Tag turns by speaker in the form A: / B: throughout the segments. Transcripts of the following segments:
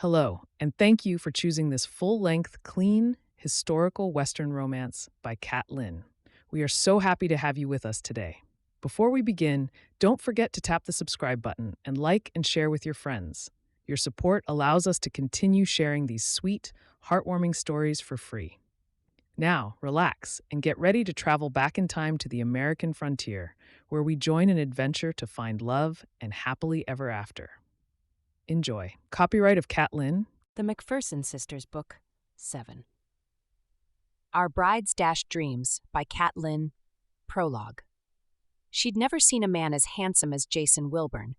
A: Hello, and thank you for choosing this full length, clean, historical Western romance by Kathryn. We are so happy to have you with us today. Before we begin, don't forget to tap the subscribe button and like and share with your friends. Your support allows us to continue sharing these sweet, heartwarming stories for free. Now, relax and get ready to travel back in time to the American frontier, where we join an adventure to find love and happily ever after. Enjoy. Copyright of Kathryn.
B: The MacPherson Sisters, Book 7. Our Bride's Dashed Dreams by Kathryn, Prologue. She'd never seen a man as handsome as Jason Wilburn.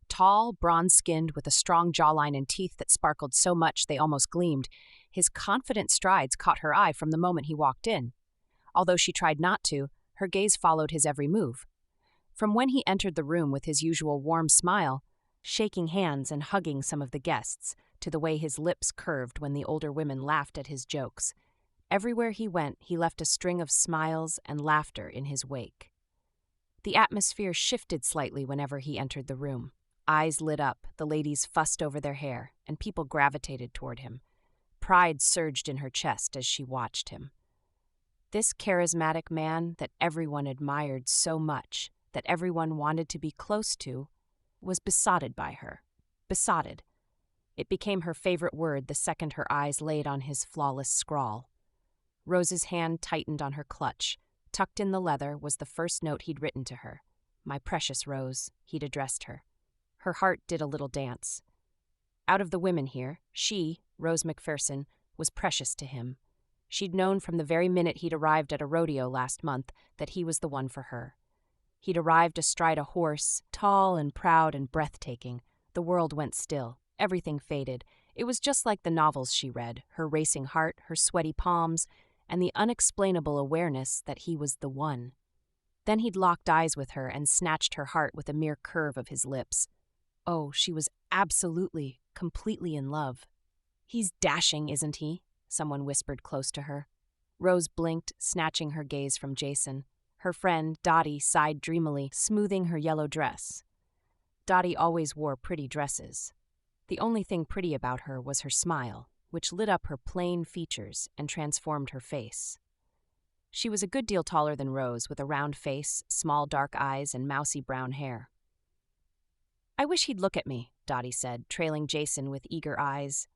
B: Tall, bronze-skinned, with a strong jawline and teeth that sparkled so much they almost gleamed, his confident strides caught her eye from the moment he walked in. Although she tried not to, her gaze followed his every move. From when he entered the room with his usual warm smile, shaking hands and hugging some of the guests, to the way his lips curved when the older women laughed at his jokes. Everywhere he went, he left a string of smiles and laughter in his wake. The atmosphere shifted slightly whenever he entered the room. Eyes lit up, the ladies fussed over their hair, and people gravitated toward him. Pride surged in her chest as she watched him. This charismatic man that everyone admired so much, that everyone wanted to be close to, was besotted by her. Besotted. It became her favorite word the second her eyes laid on his flawless scrawl. Rose's hand tightened on her clutch. Tucked in the leather was the first note he'd written to her. "My precious Rose," he'd addressed her. Her heart did a little dance. Out of the women here, she, Rose MacPherson, was precious to him. She'd known from the very minute he'd arrived at a rodeo last month that he was the one for her. He'd arrived astride a horse, tall and proud and breathtaking. The world went still. Everything faded. It was just like the novels she read, her racing heart, her sweaty palms, and the unexplainable awareness that he was the one. Then he'd locked eyes with her and snatched her heart with a mere curve of his lips. Oh, she was absolutely, completely in love. "He's dashing, isn't he?" someone whispered close to her. Rose blinked, snatching her gaze from Jason. Her friend, Dottie, sighed dreamily, smoothing her yellow dress. Dottie always wore pretty dresses. The only thing pretty about her was her smile, which lit up her plain features and transformed her face. She was a good deal taller than Rose, with a round face, small dark eyes, and mousy brown hair. "I wish he'd look at me," Dottie said, trailing Jason with eager eyes.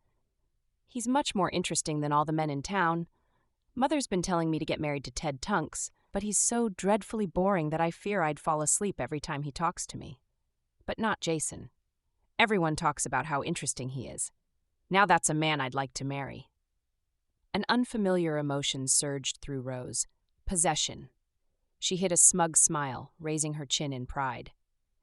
B: "He's much more interesting than all the men in town. Mother's been telling me to get married to Ted Tunks, but he's so dreadfully boring that I fear I'd fall asleep every time he talks to me. But not Jason. Everyone talks about how interesting he is. Now that's a man I'd like to marry." An unfamiliar emotion surged through Rose. Possession. She hid a smug smile, raising her chin in pride.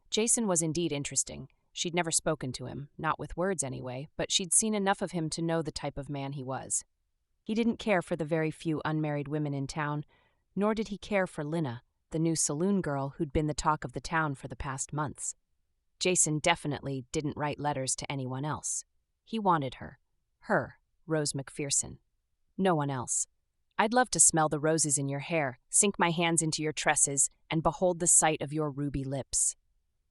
B: Jason was indeed interesting. She'd never spoken to him, not with words anyway, but she'd seen enough of him to know the type of man he was. He didn't care for the very few unmarried women in town, nor did he care for Lynna, the new saloon girl who'd been the talk of the town for the past months. Jason definitely didn't write letters to anyone else. He wanted her. Her, Rose MacPherson. No one else. "I'd love to smell the roses in your hair, sink my hands into your tresses, and behold the sight of your ruby lips."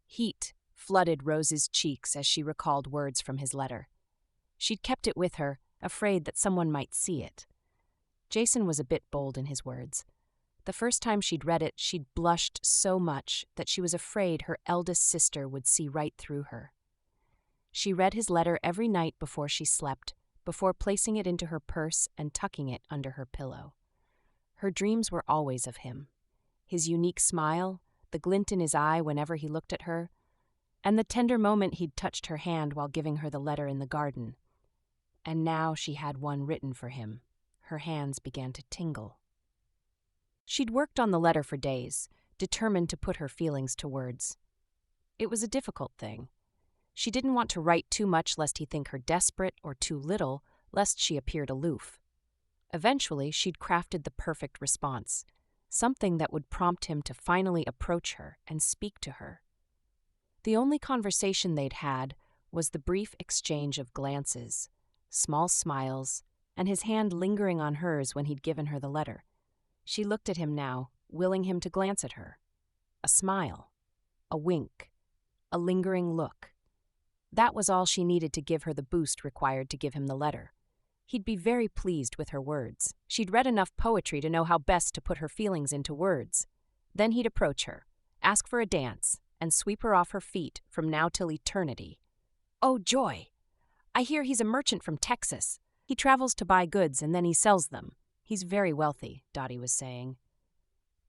B: Heat flooded Rose's cheeks as she recalled words from his letter. She'd kept it with her, afraid that someone might see it. Jason was a bit bold in his words. The first time she'd read it, she'd blushed so much that she was afraid her eldest sister would see right through her. She read his letter every night before she slept, before placing it into her purse and tucking it under her pillow. Her dreams were always of him. His unique smile, the glint in his eye whenever he looked at her, and the tender moment he'd touched her hand while giving her the letter in the garden. And now she had one written for him. Her hands began to tingle. She'd worked on the letter for days, determined to put her feelings to words. It was a difficult thing. She didn't want to write too much lest he think her desperate, or too little lest she appeared aloof. Eventually, she'd crafted the perfect response, something that would prompt him to finally approach her and speak to her. The only conversation they'd had was the brief exchange of glances, small smiles, and his hand lingering on hers when he'd given her the letter. She looked at him now, willing him to glance at her. A smile, a wink, a lingering look. That was all she needed to give her the boost required to give him the letter. He'd be very pleased with her words. She'd read enough poetry to know how best to put her feelings into words. Then he'd approach her, ask for a dance, and sweep her off her feet from now till eternity. Oh, joy! I hear he's a merchant from Texas. He travels to buy goods and then he sells them. He's very wealthy, Dottie was saying.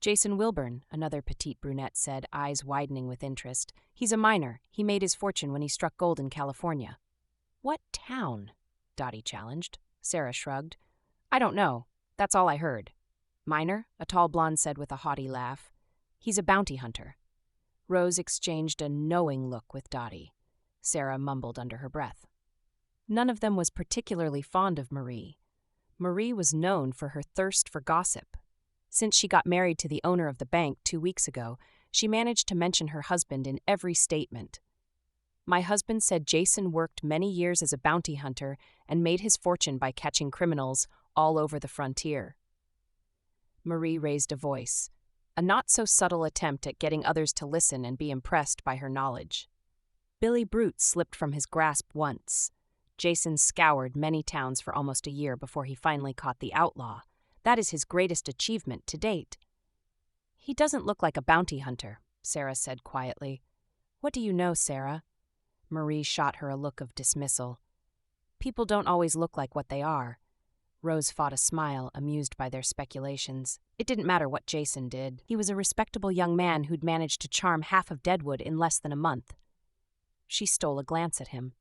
B: Jason Wilburn, another petite brunette said, eyes widening with interest. He's a miner. He made his fortune when he struck gold in California. What town? Dottie challenged. Sarah shrugged. I don't know. That's all I heard. Miner? A tall blonde said with a haughty laugh. He's a bounty hunter. Rose exchanged a knowing look with Dottie. Sarah mumbled under her breath. None of them was particularly fond of Marie. Marie was known for her thirst for gossip. Since she got married to the owner of the bank 2 weeks ago, she managed to mention her husband in every statement. My husband said Jason worked many years as a bounty hunter and made his fortune by catching criminals all over the frontier. Marie raised a voice, a not-so-subtle attempt at getting others to listen and be impressed by her knowledge. Billy Brute slipped from his grasp once. Jason scoured many towns for almost a year before he finally caught the outlaw. That is his greatest achievement to date. He doesn't look like a bounty hunter, Sarah said quietly. What do you know, Sarah? Marie shot her a look of dismissal. People don't always look like what they are. Rose fought a smile, amused by their speculations. It didn't matter what Jason did. He was a respectable young man who'd managed to charm half of Deadwood in less than a month. She stole a glance at him.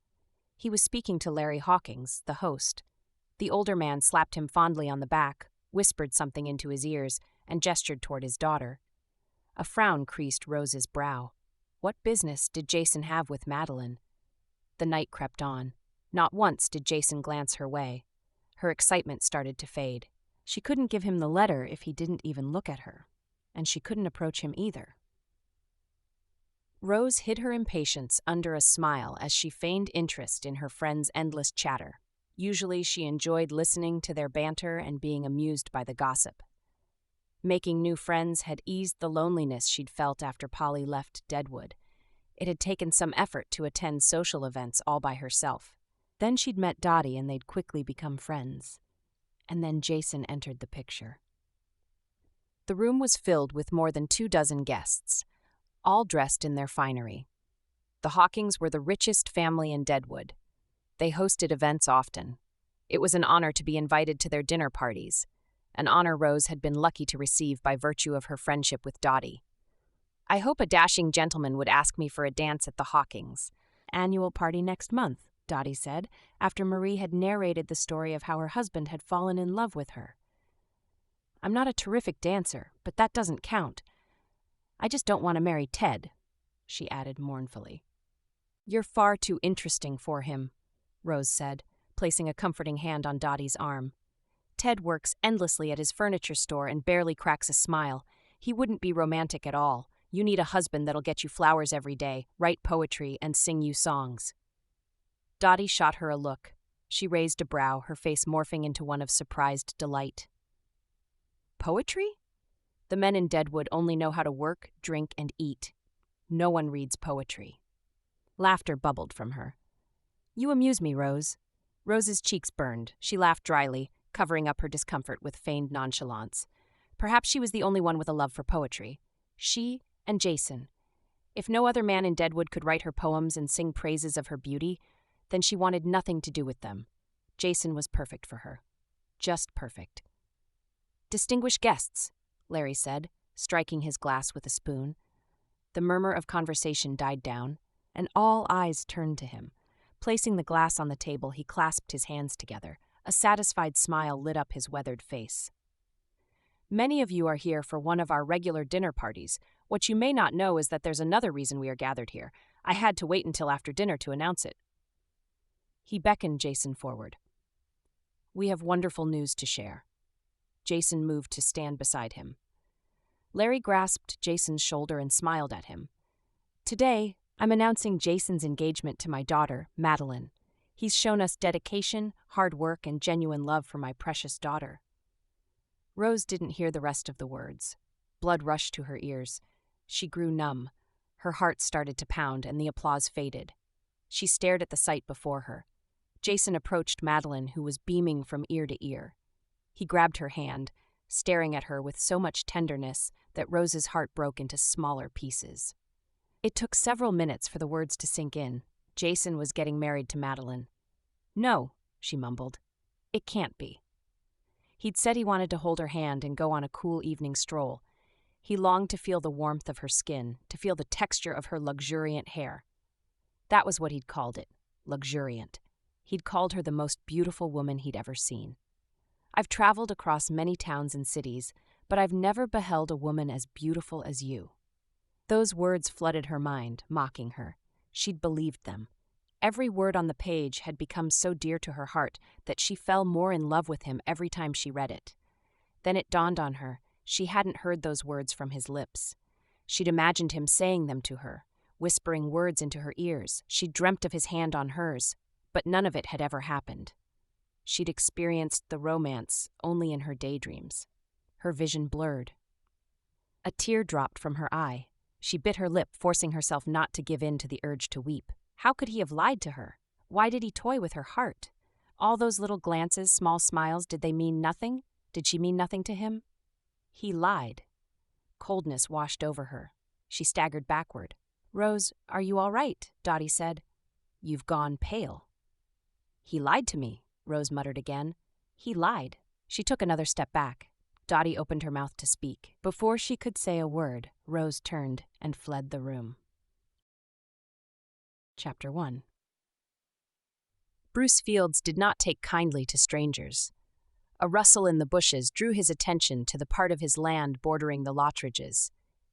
B: He was speaking to Larry Hawkins, the host. The older man slapped him fondly on the back, whispered something into his ears, and gestured toward his daughter. A frown creased Rose's brow. What business did Jason have with Madeline? The night crept on. Not once did Jason glance her way. Her excitement started to fade. She couldn't give him the letter if he didn't even look at her, and she couldn't approach him either. Rose hid her impatience under a smile as she feigned interest in her friend's endless chatter. Usually she enjoyed listening to their banter and being amused by the gossip. Making new friends had eased the loneliness she'd felt after Polly left Deadwood. It had taken some effort to attend social events all by herself. Then she'd met Dottie and they'd quickly become friends. And then Jason entered the picture. The room was filled with more than 24 guests, all dressed in their finery. The Hawkings were the richest family in Deadwood. They hosted events often. It was an honor to be invited to their dinner parties, an honor Rose had been lucky to receive by virtue of her friendship with Dottie. I hope a dashing gentleman would ask me for a dance at the Hawkings' annual party next month, Dottie said, after Marie had narrated the story of how her husband had fallen in love with her. I'm not a terrific dancer, but that doesn't count. I just don't want to marry Ted, she added mournfully. You're far too interesting for him, Rose said, placing a comforting hand on Dottie's arm. Ted works endlessly at his furniture store and barely cracks a smile. He wouldn't be romantic at all. You need a husband that'll get you flowers every day, write poetry, and sing you songs. Dottie shot her a look. She raised a brow, her face morphing into one of surprised delight. Poetry? The men in Deadwood only know how to work, drink, and eat. No one reads poetry. Laughter bubbled from her. You amuse me, Rose. Rose's cheeks burned. She laughed dryly, covering up her discomfort with feigned nonchalance. Perhaps she was the only one with a love for poetry. She and Jason. If no other man in Deadwood could write her poems and sing praises of her beauty, then she wanted nothing to do with them. Jason was perfect for her. Just perfect. Distinguished guests, Larry said, striking his glass with a spoon. The murmur of conversation died down, and all eyes turned to him. Placing the glass on the table, he clasped his hands together. A satisfied smile lit up his weathered face. Many of you are here for one of our regular dinner parties. What you may not know is that there's another reason we are gathered here. I had to wait until after dinner to announce it. He beckoned Jason forward. We have wonderful news to share. Jason moved to stand beside him. Larry grasped Jason's shoulder and smiled at him. Today, I'm announcing Jason's engagement to my daughter, Madeline. He's shown us dedication, hard work, and genuine love for my precious daughter. Rose didn't hear the rest of the words. Blood rushed to her ears. She grew numb. Her heart started to pound, and the applause faded. She stared at the sight before her. Jason approached Madeline, who was beaming from ear to ear. He grabbed her hand, staring at her with so much tenderness that Rose's heart broke into smaller pieces. It took several minutes for the words to sink in. Jason was getting married to Madeline. "No," she mumbled. "It can't be." He'd said he wanted to hold her hand and go on a cool evening stroll. He longed to feel the warmth of her skin, to feel the texture of her luxuriant hair. That was what he'd called it, luxuriant. He'd called her the most beautiful woman he'd ever seen. "I've traveled across many towns and cities, but I've never beheld a woman as beautiful as you." Those words flooded her mind, mocking her. She'd believed them. Every word on the page had become so dear to her heart that she fell more in love with him every time she read it. Then it dawned on her, she hadn't heard those words from his lips. She'd imagined him saying them to her, whispering words into her ears. She'd dreamt of his hand on hers, but none of it had ever happened. She'd experienced the romance only in her daydreams. Her vision blurred. A tear dropped from her eye. She bit her lip, forcing herself not to give in to the urge to weep. How could he have lied to her? Why did he toy with her heart? All those little glances, small smiles, did they mean nothing? Did she mean nothing to him? He lied. Coldness washed over her. She staggered backward. "Rose, are you all right?" Dottie said. "You've gone pale." "He lied to me," Rose muttered again. "He lied." She took another step back. Dottie opened her mouth to speak. Before she could say a word, Rose turned and fled the room. Chapter 1. Bruce Fields did not take kindly to strangers. A rustle in the bushes drew his attention to the part of his land bordering the Lottridges.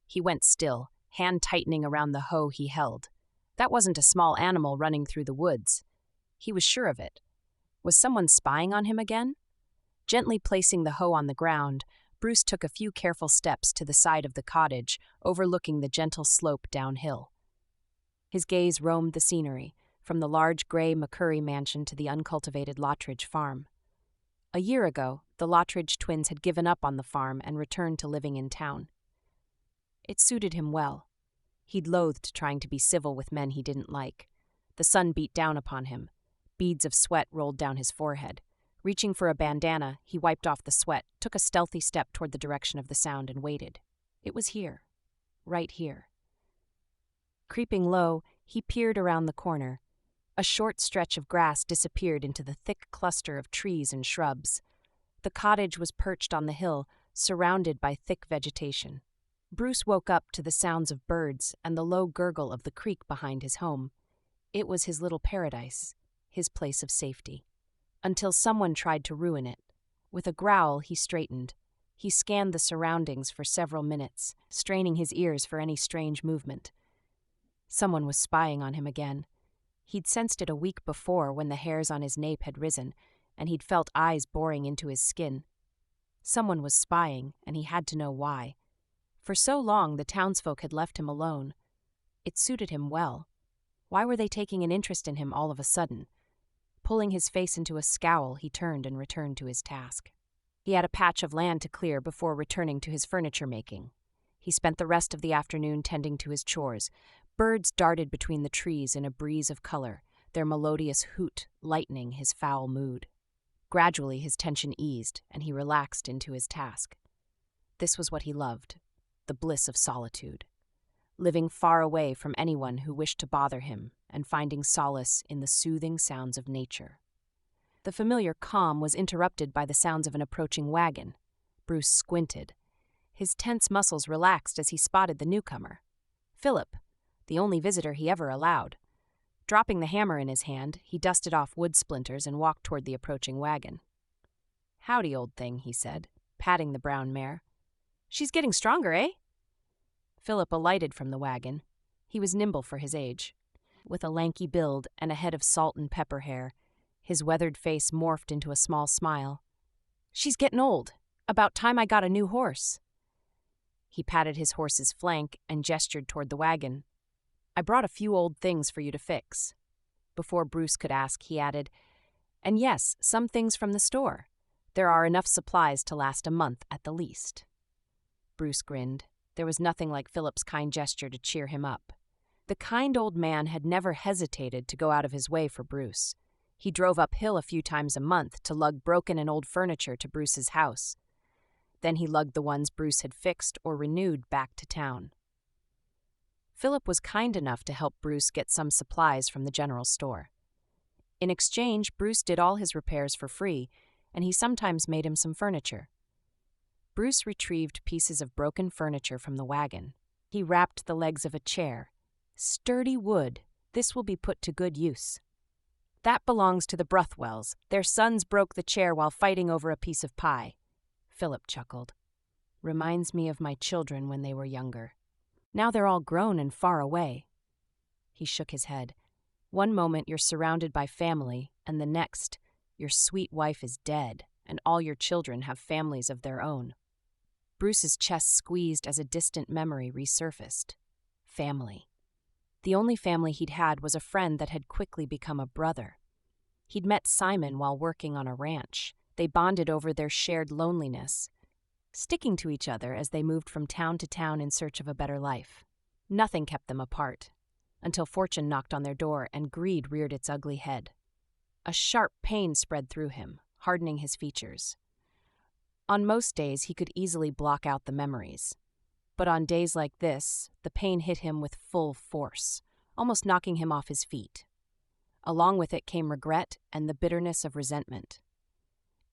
B: He went still, hand tightening around the hoe he held. That wasn't a small animal running through the woods. He was sure of it. Was someone spying on him again? Gently placing the hoe on the ground, Bruce took a few careful steps to the side of the cottage, overlooking the gentle slope downhill. His gaze roamed the scenery, from the large gray McCurry mansion to the uncultivated Lottridge farm. A year ago, the Lottridge twins had given up on the farm and returned to living in town. It suited him well. He'd loathed trying to be civil with men he didn't like. The sun beat down upon him. Beads of sweat rolled down his forehead. Reaching for a bandana, he wiped off the sweat, took a stealthy step toward the direction of the sound, and waited. It was here. Right here. Creeping low, he peered around the corner. A short stretch of grass disappeared into the thick cluster of trees and shrubs. The cottage was perched on the hill, surrounded by thick vegetation. Bruce woke up to the sounds of birds and the low gurgle of the creek behind his home. It was his little paradise, his place of safety. Until someone tried to ruin it. With a growl, he straightened. He scanned the surroundings for several minutes, straining his ears for any strange movement. Someone was spying on him again. He'd sensed it a week before when the hairs on his nape had risen, and he'd felt eyes boring into his skin. Someone was spying, and he had to know why. For so long, the townsfolk had left him alone. It suited him well. Why were they taking an interest in him all of a sudden? Pulling his face into a scowl, he turned and returned to his task. He had a patch of land to clear before returning to his furniture making. He spent the rest of the afternoon tending to his chores. Birds darted between the trees in a breeze of color, their melodious hoot lightening his foul mood. Gradually, his tension eased, and he relaxed into his task. This was what he loved, the bliss of solitude. Living far away from anyone who wished to bother him, and finding solace in the soothing sounds of nature. The familiar calm was interrupted by the sounds of an approaching wagon. Bruce squinted. His tense muscles relaxed as he spotted the newcomer. Philip, the only visitor he ever allowed. Dropping the hammer in his hand, he dusted off wood splinters and walked toward the approaching wagon. "Howdy, old thing," he said, patting the brown mare. "She's getting stronger, eh?" Philip alighted from the wagon. He was nimble for his age. With a lanky build and a head of salt and pepper hair, his weathered face morphed into a small smile. "She's getting old. About time I got a new horse." He patted his horse's flank and gestured toward the wagon. "I brought a few old things for you to fix." Before Bruce could ask, he added, "And yes, some things from the store. There are enough supplies to last a month at the least." Bruce grinned. There was nothing like Philip's kind gesture to cheer him up. The kind old man had never hesitated to go out of his way for Bruce. He drove uphill a few times a month to lug broken and old furniture to Bruce's house. Then he lugged the ones Bruce had fixed or renewed back to town. Philip was kind enough to help Bruce get some supplies from the general store. In exchange, Bruce did all his repairs for free, and he sometimes made him some furniture. Bruce retrieved pieces of broken furniture from the wagon. He wrapped the legs of a chair. Sturdy wood, this will be put to good use. That belongs to the Bruthwells. Their sons broke the chair while fighting over a piece of pie. Philip chuckled. Reminds me of my children when they were younger. Now they're all grown and far away. He shook his head. One moment you're surrounded by family, and the next, your sweet wife is dead, and all your children have families of their own. Bruce's chest squeezed as a distant memory resurfaced. Family. The only family he'd had was a friend that had quickly become a brother. He'd met Simon while working on a ranch. They bonded over their shared loneliness, sticking to each other as they moved from town to town in search of a better life. Nothing kept them apart, until fortune knocked on their door and greed reared its ugly head. A sharp pain spread through him, hardening his features. On most days, he could easily block out the memories. But on days like this, the pain hit him with full force, almost knocking him off his feet. Along with it came regret and the bitterness of resentment.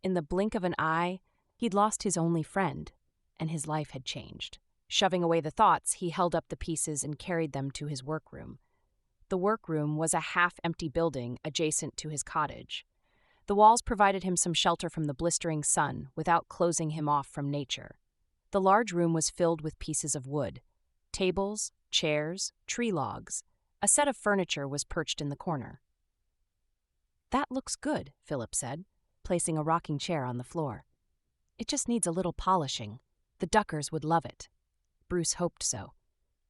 B: In the blink of an eye, he'd lost his only friend, and his life had changed. Shoving away the thoughts, he held up the pieces and carried them to his workroom. The workroom was a half-empty building adjacent to his cottage. The walls provided him some shelter from the blistering sun without closing him off from nature. The large room was filled with pieces of wood. Tables, chairs, tree logs. A set of furniture was perched in the corner. That looks good, Philip said, placing a rocking chair on the floor. It just needs a little polishing. The Duckers would love it. Bruce hoped so.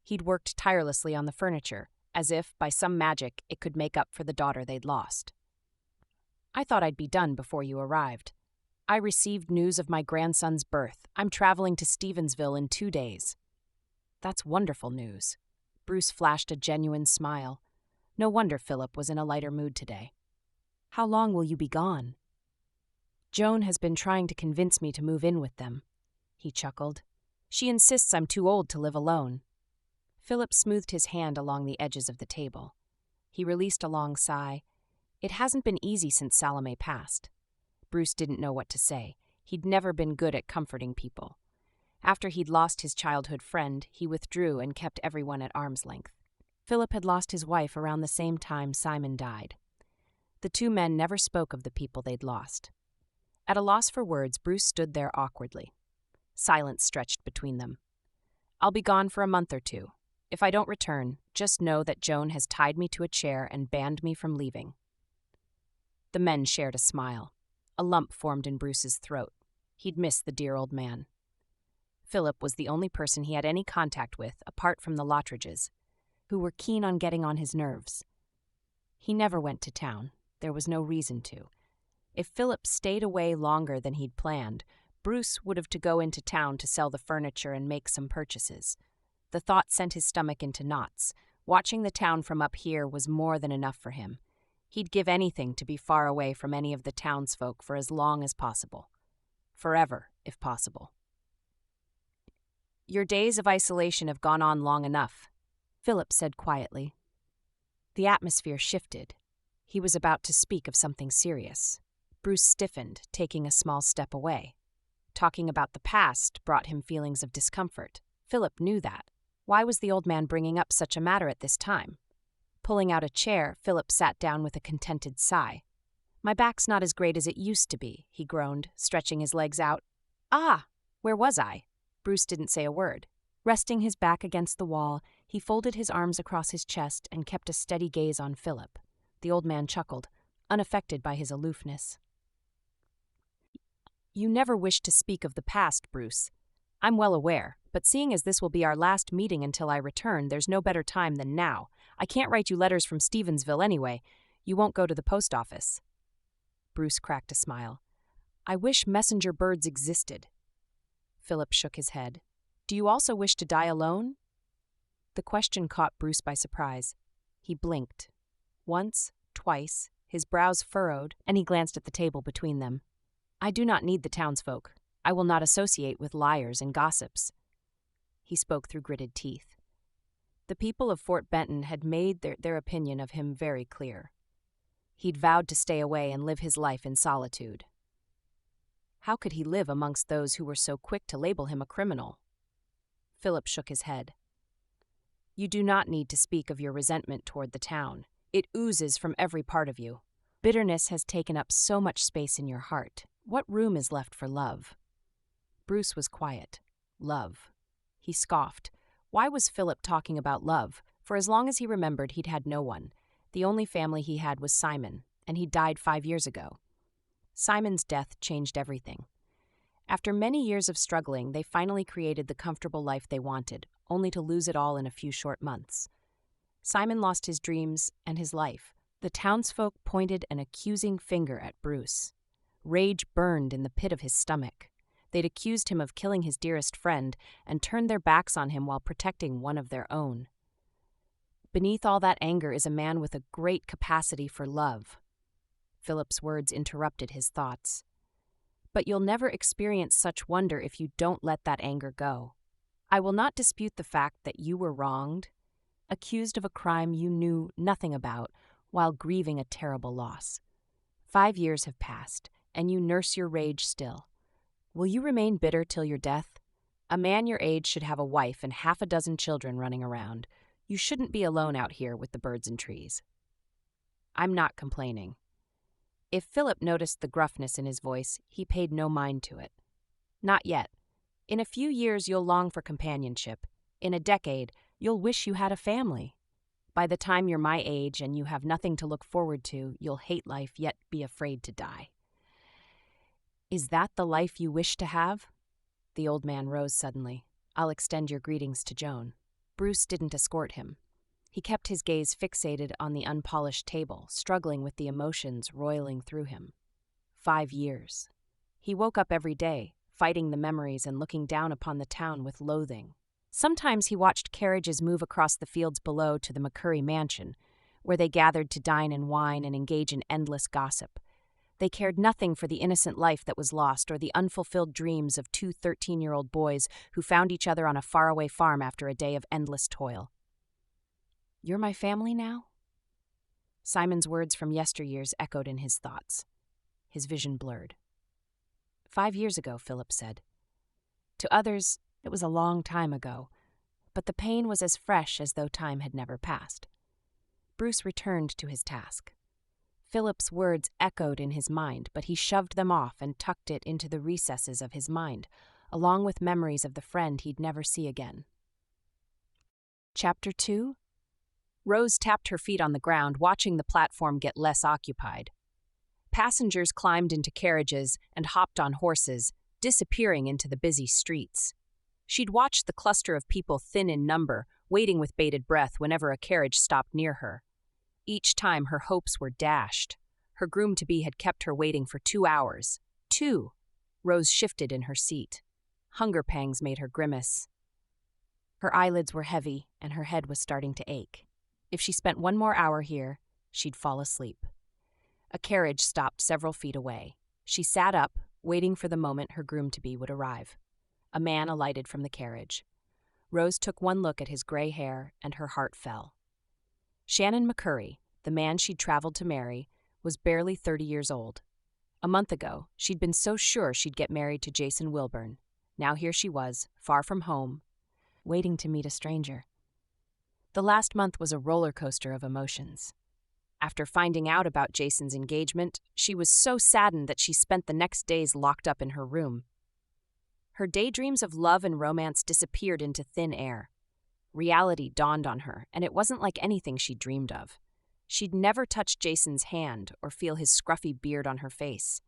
B: He'd worked tirelessly on the furniture, as if, by some magic, it could make up for the daughter they'd lost. I thought I'd be done before you arrived. I received news of my grandson's birth. I'm traveling to Stevensville in 2 days. That's wonderful news. Bruce flashed a genuine smile. No wonder Philip was in a lighter mood today. How long will you be gone? Joan has been trying to convince me to move in with them. He chuckled. She insists I'm too old to live alone. Philip smoothed his hand along the edges of the table. He released a long sigh. It hasn't been easy since Salome passed. Bruce didn't know what to say. He'd never been good at comforting people. After he'd lost his childhood friend, he withdrew and kept everyone at arm's length. Philip had lost his wife around the same time Simon died. The two men never spoke of the people they'd lost. At a loss for words, Bruce stood there awkwardly. Silence stretched between them. I'll be gone for a month or two. If I don't return, just know that Joan has tied me to a chair and banned me from leaving. The men shared a smile. A lump formed in Bruce's throat. He'd missed the dear old man. Philip was the only person he had any contact with, apart from the Lottridges, who were keen on getting on his nerves. He never went to town. There was no reason to. If Philip stayed away longer than he'd planned, Bruce would have to go into town to sell the furniture and make some purchases. The thought sent his stomach into knots. Watching the town from up here was more than enough for him. He'd give anything to be far away from any of the townsfolk for as long as possible. Forever, if possible. Your days of isolation have gone on long enough, Philip said quietly. The atmosphere shifted. He was about to speak of something serious. Bruce stiffened, taking a small step away. Talking about the past brought him feelings of discomfort. Philip knew that. Why was the old man bringing up such a matter at this time? Pulling out a chair, Philip sat down with a contented sigh. My back's not as great as it used to be, he groaned, stretching his legs out. Ah, where was I? Bruce didn't say a word. Resting his back against the wall, he folded his arms across his chest and kept a steady gaze on Philip. The old man chuckled, unaffected by his aloofness. You never wished to speak of the past, Bruce. I'm well aware, but seeing as this will be our last meeting until I return, there's no better time than now. I can't write you letters from Stevensville anyway. You won't go to the post office. Bruce cracked a smile. I wish messenger birds existed. Philip shook his head. Do you also wish to die alone? The question caught Bruce by surprise. He blinked. Once, twice, his brows furrowed, and he glanced at the table between them. "I do not need the townsfolk. I will not associate with liars and gossips." He spoke through gritted teeth. The people of Fort Benton had made their opinion of him very clear. He'd vowed to stay away and live his life in solitude. How could he live amongst those who were so quick to label him a criminal? Philip shook his head. "You do not need to speak of your resentment toward the town. It oozes from every part of you. Bitterness has taken up so much space in your heart. What room is left for love?" Bruce was quiet. Love. He scoffed. Why was Philip talking about love? For as long as he remembered, he'd had no one. The only family he had was Simon, and he died 5 years ago. Simon's death changed everything. After many years of struggling, they finally created the comfortable life they wanted, only to lose it all in a few short months. Simon lost his dreams and his life. The townsfolk pointed an accusing finger at Bruce. Rage burned in the pit of his stomach. They'd accused him of killing his dearest friend and turned their backs on him while protecting one of their own. Beneath all that anger is a man with a great capacity for love. Philip's words interrupted his thoughts. "But you'll never experience such wonder if you don't let that anger go. I will not dispute the fact that you were wronged, accused of a crime you knew nothing about, while grieving a terrible loss. 5 years have passed, and you nurse your rage still. Will you remain bitter till your death? A man your age should have a wife and 6 children running around. You shouldn't be alone out here with the birds and trees." "I'm not complaining." If Philip noticed the gruffness in his voice, he paid no mind to it. "Not yet. In a few years you'll long for companionship. In a decade, you'll wish you had a family. By the time you're my age and you have nothing to look forward to, you'll hate life yet be afraid to die." "Is that the life you wish to have?" The old man rose suddenly. "I'll extend your greetings to Joan." Bruce didn't escort him. He kept his gaze fixated on the unpolished table, struggling with the emotions roiling through him. 5 years. He woke up every day, fighting the memories and looking down upon the town with loathing. Sometimes he watched carriages move across the fields below to the McCurry mansion, where they gathered to dine and wine and engage in endless gossip. They cared nothing for the innocent life that was lost or the unfulfilled dreams of 2 13-year-old boys who found each other on a faraway farm after a day of endless toil. "You're my family now?" Simon's words from yesteryears echoed in his thoughts. His vision blurred. 5 years ago, Philip said. To others, it was a long time ago, but the pain was as fresh as though time had never passed. Bruce returned to his task. Philip's words echoed in his mind, but he shoved them off and tucked it into the recesses of his mind, along with memories of the friend he'd never see again. Chapter 2. Rose tapped her feet on the ground, watching the platform get less occupied. Passengers climbed into carriages and hopped on horses, disappearing into the busy streets. She'd watched the cluster of people thin in number, waiting with bated breath whenever a carriage stopped near her. Each time her hopes were dashed. Her groom-to-be had kept her waiting for 2 hours. 2! Rose shifted in her seat. Hunger pangs made her grimace. Her eyelids were heavy, and her head was starting to ache. If she spent 1 more hour here, she'd fall asleep. A carriage stopped several feet away. She sat up, waiting for the moment her groom-to-be would arrive. A man alighted from the carriage. Rose took one look at his gray hair, and her heart fell. Shannon McCurry, the man she'd traveled to marry, was barely 30 years old. A month ago, she'd been so sure she'd get married to Jason Wilburn. Now here she was, far from home, waiting to meet a stranger. The last month was a roller coaster of emotions. After finding out about Jason's engagement, she was so saddened that she spent the next days locked up in her room. Her daydreams of love and romance disappeared into thin air. Reality dawned on her, and it wasn't like anything she'd dreamed of. She'd never touch Jason's hand or feel his scruffy beard on her face.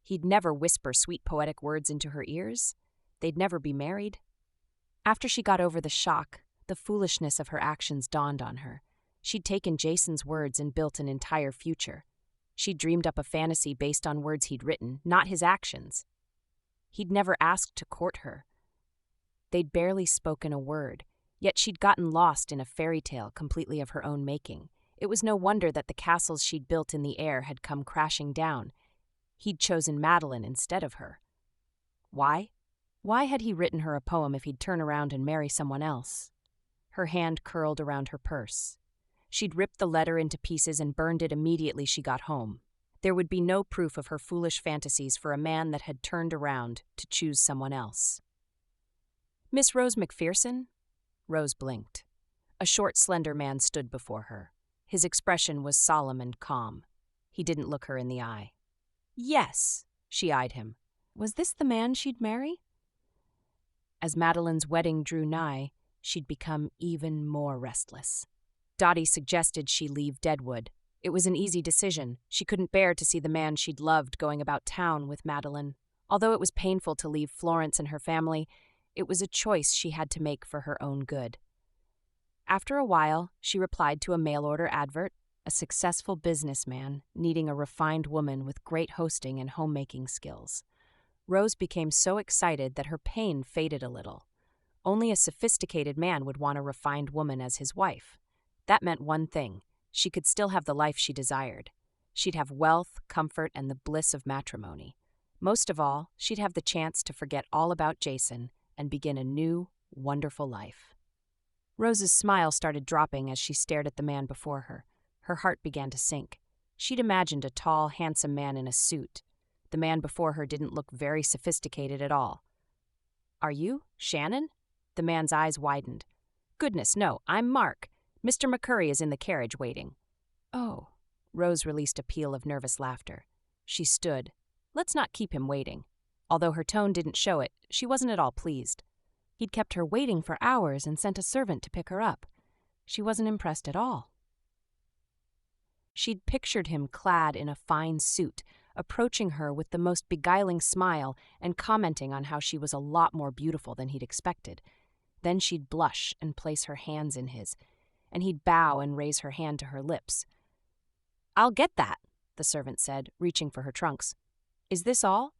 B: He'd never whisper sweet poetic words into her ears. They'd never be married. After she got over the shock, the foolishness of her actions dawned on her. She'd taken Jason's words and built an entire future. She'd dreamed up a fantasy based on words he'd written, not his actions. He'd never asked to court her. They'd barely spoken a word, Yet she'd gotten lost in a fairy tale completely of her own making. It was no wonder that the castles she'd built in the air had come crashing down. He'd chosen Madeline instead of her. Why? Why had he written her a poem if he'd turn around and marry someone else? Her hand curled around her purse. She'd ripped the letter into pieces and burned it immediately she got home. There would be no proof of her foolish fantasies for a man that had turned around to choose someone else. "Miss Rose MacPherson?" Rose blinked. A short, slender man stood before her. His expression was solemn and calm. He didn't look her in the eye. Yes, she eyed him. Was this the man she'd marry? As Madeline's wedding drew nigh, she'd become even more restless. Dottie suggested she leave Deadwood. It was an easy decision. She couldn't bear to see the man she'd loved going about town with Madeline. Although it was painful to leave Florence and her family, it was a choice she had to make for her own good. After a while, she replied to a mail-order advert, a successful businessman needing a refined woman with great hosting and homemaking skills. Rose became so excited that her pain faded a little. Only a sophisticated man would want a refined woman as his wife. That meant one thing: she could still have the life she desired. She'd have wealth, comfort, and the bliss of matrimony. Most of all, she'd have the chance to forget all about Jason and begin a new, wonderful life. Rose's smile started dropping as she stared at the man before her. Her heart began to sink. She'd imagined a tall, handsome man in a suit. The man before her didn't look very sophisticated at all. "Are you Shannon?" The man's eyes widened. "Goodness, no, I'm Mark. Mr. McCurry is in the carriage waiting." "Oh." Rose released a peal of nervous laughter. She stood. Let's not keep him waiting. Although her tone didn't show it, she wasn't at all pleased. He'd kept her waiting for hours and sent a servant to pick her up. She wasn't impressed at all. She'd pictured him clad in a fine suit, approaching her with the most beguiling smile and commenting on how she was a lot more beautiful than he'd expected. Then she'd blush and place her hands in his, and he'd bow and raise her hand to her lips. "I'll get that," the servant said, reaching for her trunks. "Is this all?"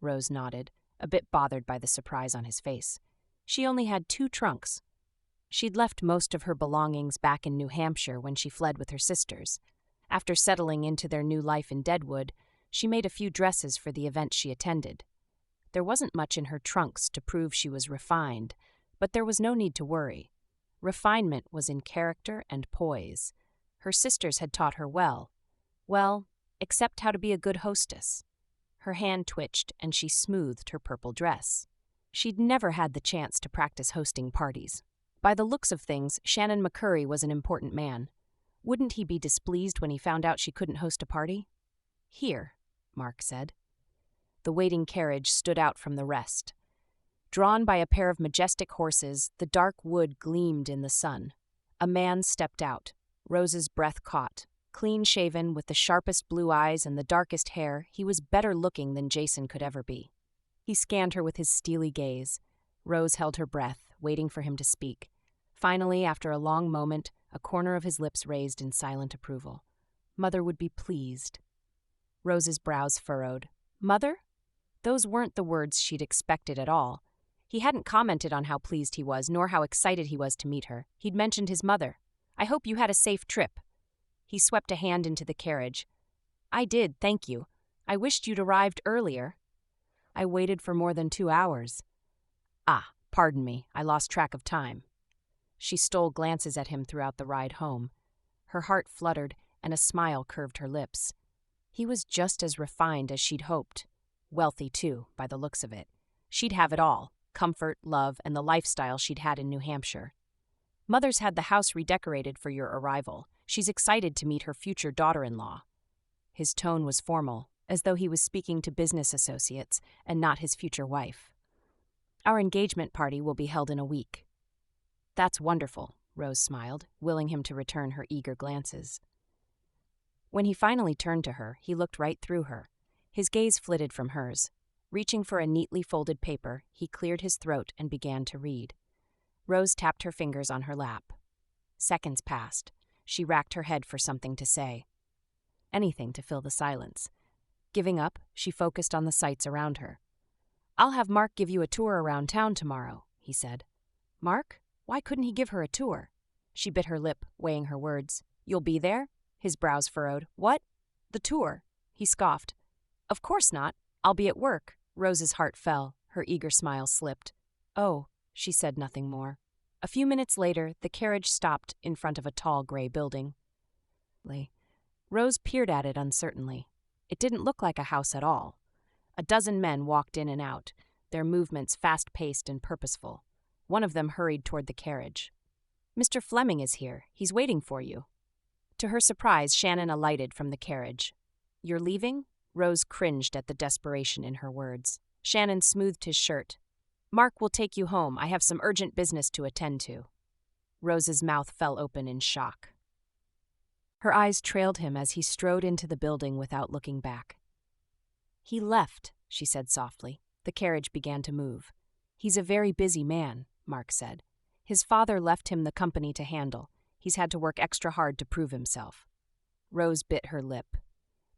B: Rose nodded, a bit bothered by the surprise on his face. She only had 2 trunks. She'd left most of her belongings back in New Hampshire when she fled with her sisters. After settling into their new life in Deadwood, she made a few dresses for the event she attended. There wasn't much in her trunks to prove she was refined, but there was no need to worry. Refinement was in character and poise. Her sisters had taught her well, except how to be a good hostess. Her hand twitched and she smoothed her purple dress. She'd never had the chance to practice hosting parties. By the looks of things, Shannon McCurry was an important man. Wouldn't he be displeased when he found out she couldn't host a party? "Here," Mark said. The waiting carriage stood out from the rest. Drawn by a pair of majestic horses, the dark wood gleamed in the sun. A man stepped out. Rose's breath caught. Clean-shaven, with the sharpest blue eyes and the darkest hair, he was better looking than Jason could ever be. He scanned her with his steely gaze. Rose held her breath, waiting for him to speak. Finally, after a long moment, a corner of his lips raised in silent approval. Mother would be pleased. Rose's brows furrowed. Mother? Those weren't the words she'd expected at all. He hadn't commented on how pleased he was, nor how excited he was to meet her. He'd mentioned his mother. "I hope you had a safe trip." He swept a hand into the carriage. "I did, thank you. I wished you'd arrived earlier." "I waited for more than 2 hours." "Ah, pardon me, I lost track of time." She stole glances at him throughout the ride home. Her heart fluttered, and a smile curved her lips. He was just as refined as she'd hoped. Wealthy, too, by the looks of it. She'd have it all: comfort, love, and the lifestyle she'd had in New Hampshire. "Mother's had the house redecorated for your arrival. She's excited to meet her future daughter-in-law." His tone was formal, as though he was speaking to business associates and not his future wife. "Our engagement party will be held in a week." "That's wonderful," Rose smiled, willing him to return her eager glances. When he finally turned to her, he looked right through her. His gaze flitted from hers. Reaching for a neatly folded paper, he cleared his throat and began to read. Rose tapped her fingers on her lap. Seconds passed. She racked her head for something to say. Anything to fill the silence. Giving up, she focused on the sights around her. "I'll have Mark give you a tour around town tomorrow," he said. "Mark? Why couldn't he give her a tour? She bit her lip, weighing her words. You'll be there? His brows furrowed. What? The tour? He scoffed. Of course not. I'll be at work. Rose's heart fell. Her eager smile slipped. Oh, she said nothing more. A few minutes later, the carriage stopped in front of a tall gray building. Rose peered at it uncertainly. It didn't look like a house at all. A dozen men walked in and out, their movements fast-paced and purposeful. One of them hurried toward the carriage. Mr. Fleming is here. He's waiting for you. To her surprise, Shannon alighted from the carriage. You're leaving? Rose cringed at the desperation in her words. Shannon smoothed his shirt. Mark will take you home. I have some urgent business to attend to. Rose's mouth fell open in shock. Her eyes trailed him as he strode into the building without looking back. He left, she said softly. The carriage began to move. He's a very busy man, Mark said. His father left him the company to handle. He's had to work extra hard to prove himself. Rose bit her lip.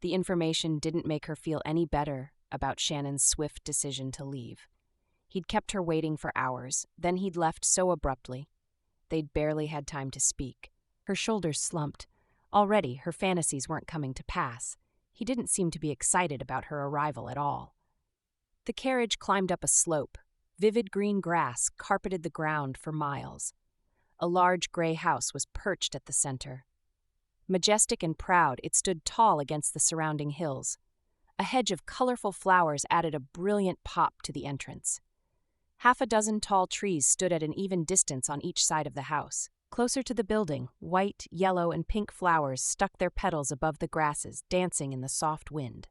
B: The information didn't make her feel any better about Shannon's swift decision to leave. He'd kept her waiting for hours, then he'd left so abruptly. They'd barely had time to speak. Her shoulders slumped. Already, her fantasies weren't coming to pass. He didn't seem to be excited about her arrival at all. The carriage climbed up a slope. Vivid green grass carpeted the ground for miles. A large gray house was perched at the center. Majestic and proud, it stood tall against the surrounding hills. A hedge of colorful flowers added a brilliant pop to the entrance. Half a dozen tall trees stood at an even distance on each side of the house. Closer to the building, white, yellow, and pink flowers stuck their petals above the grasses, dancing in the soft wind.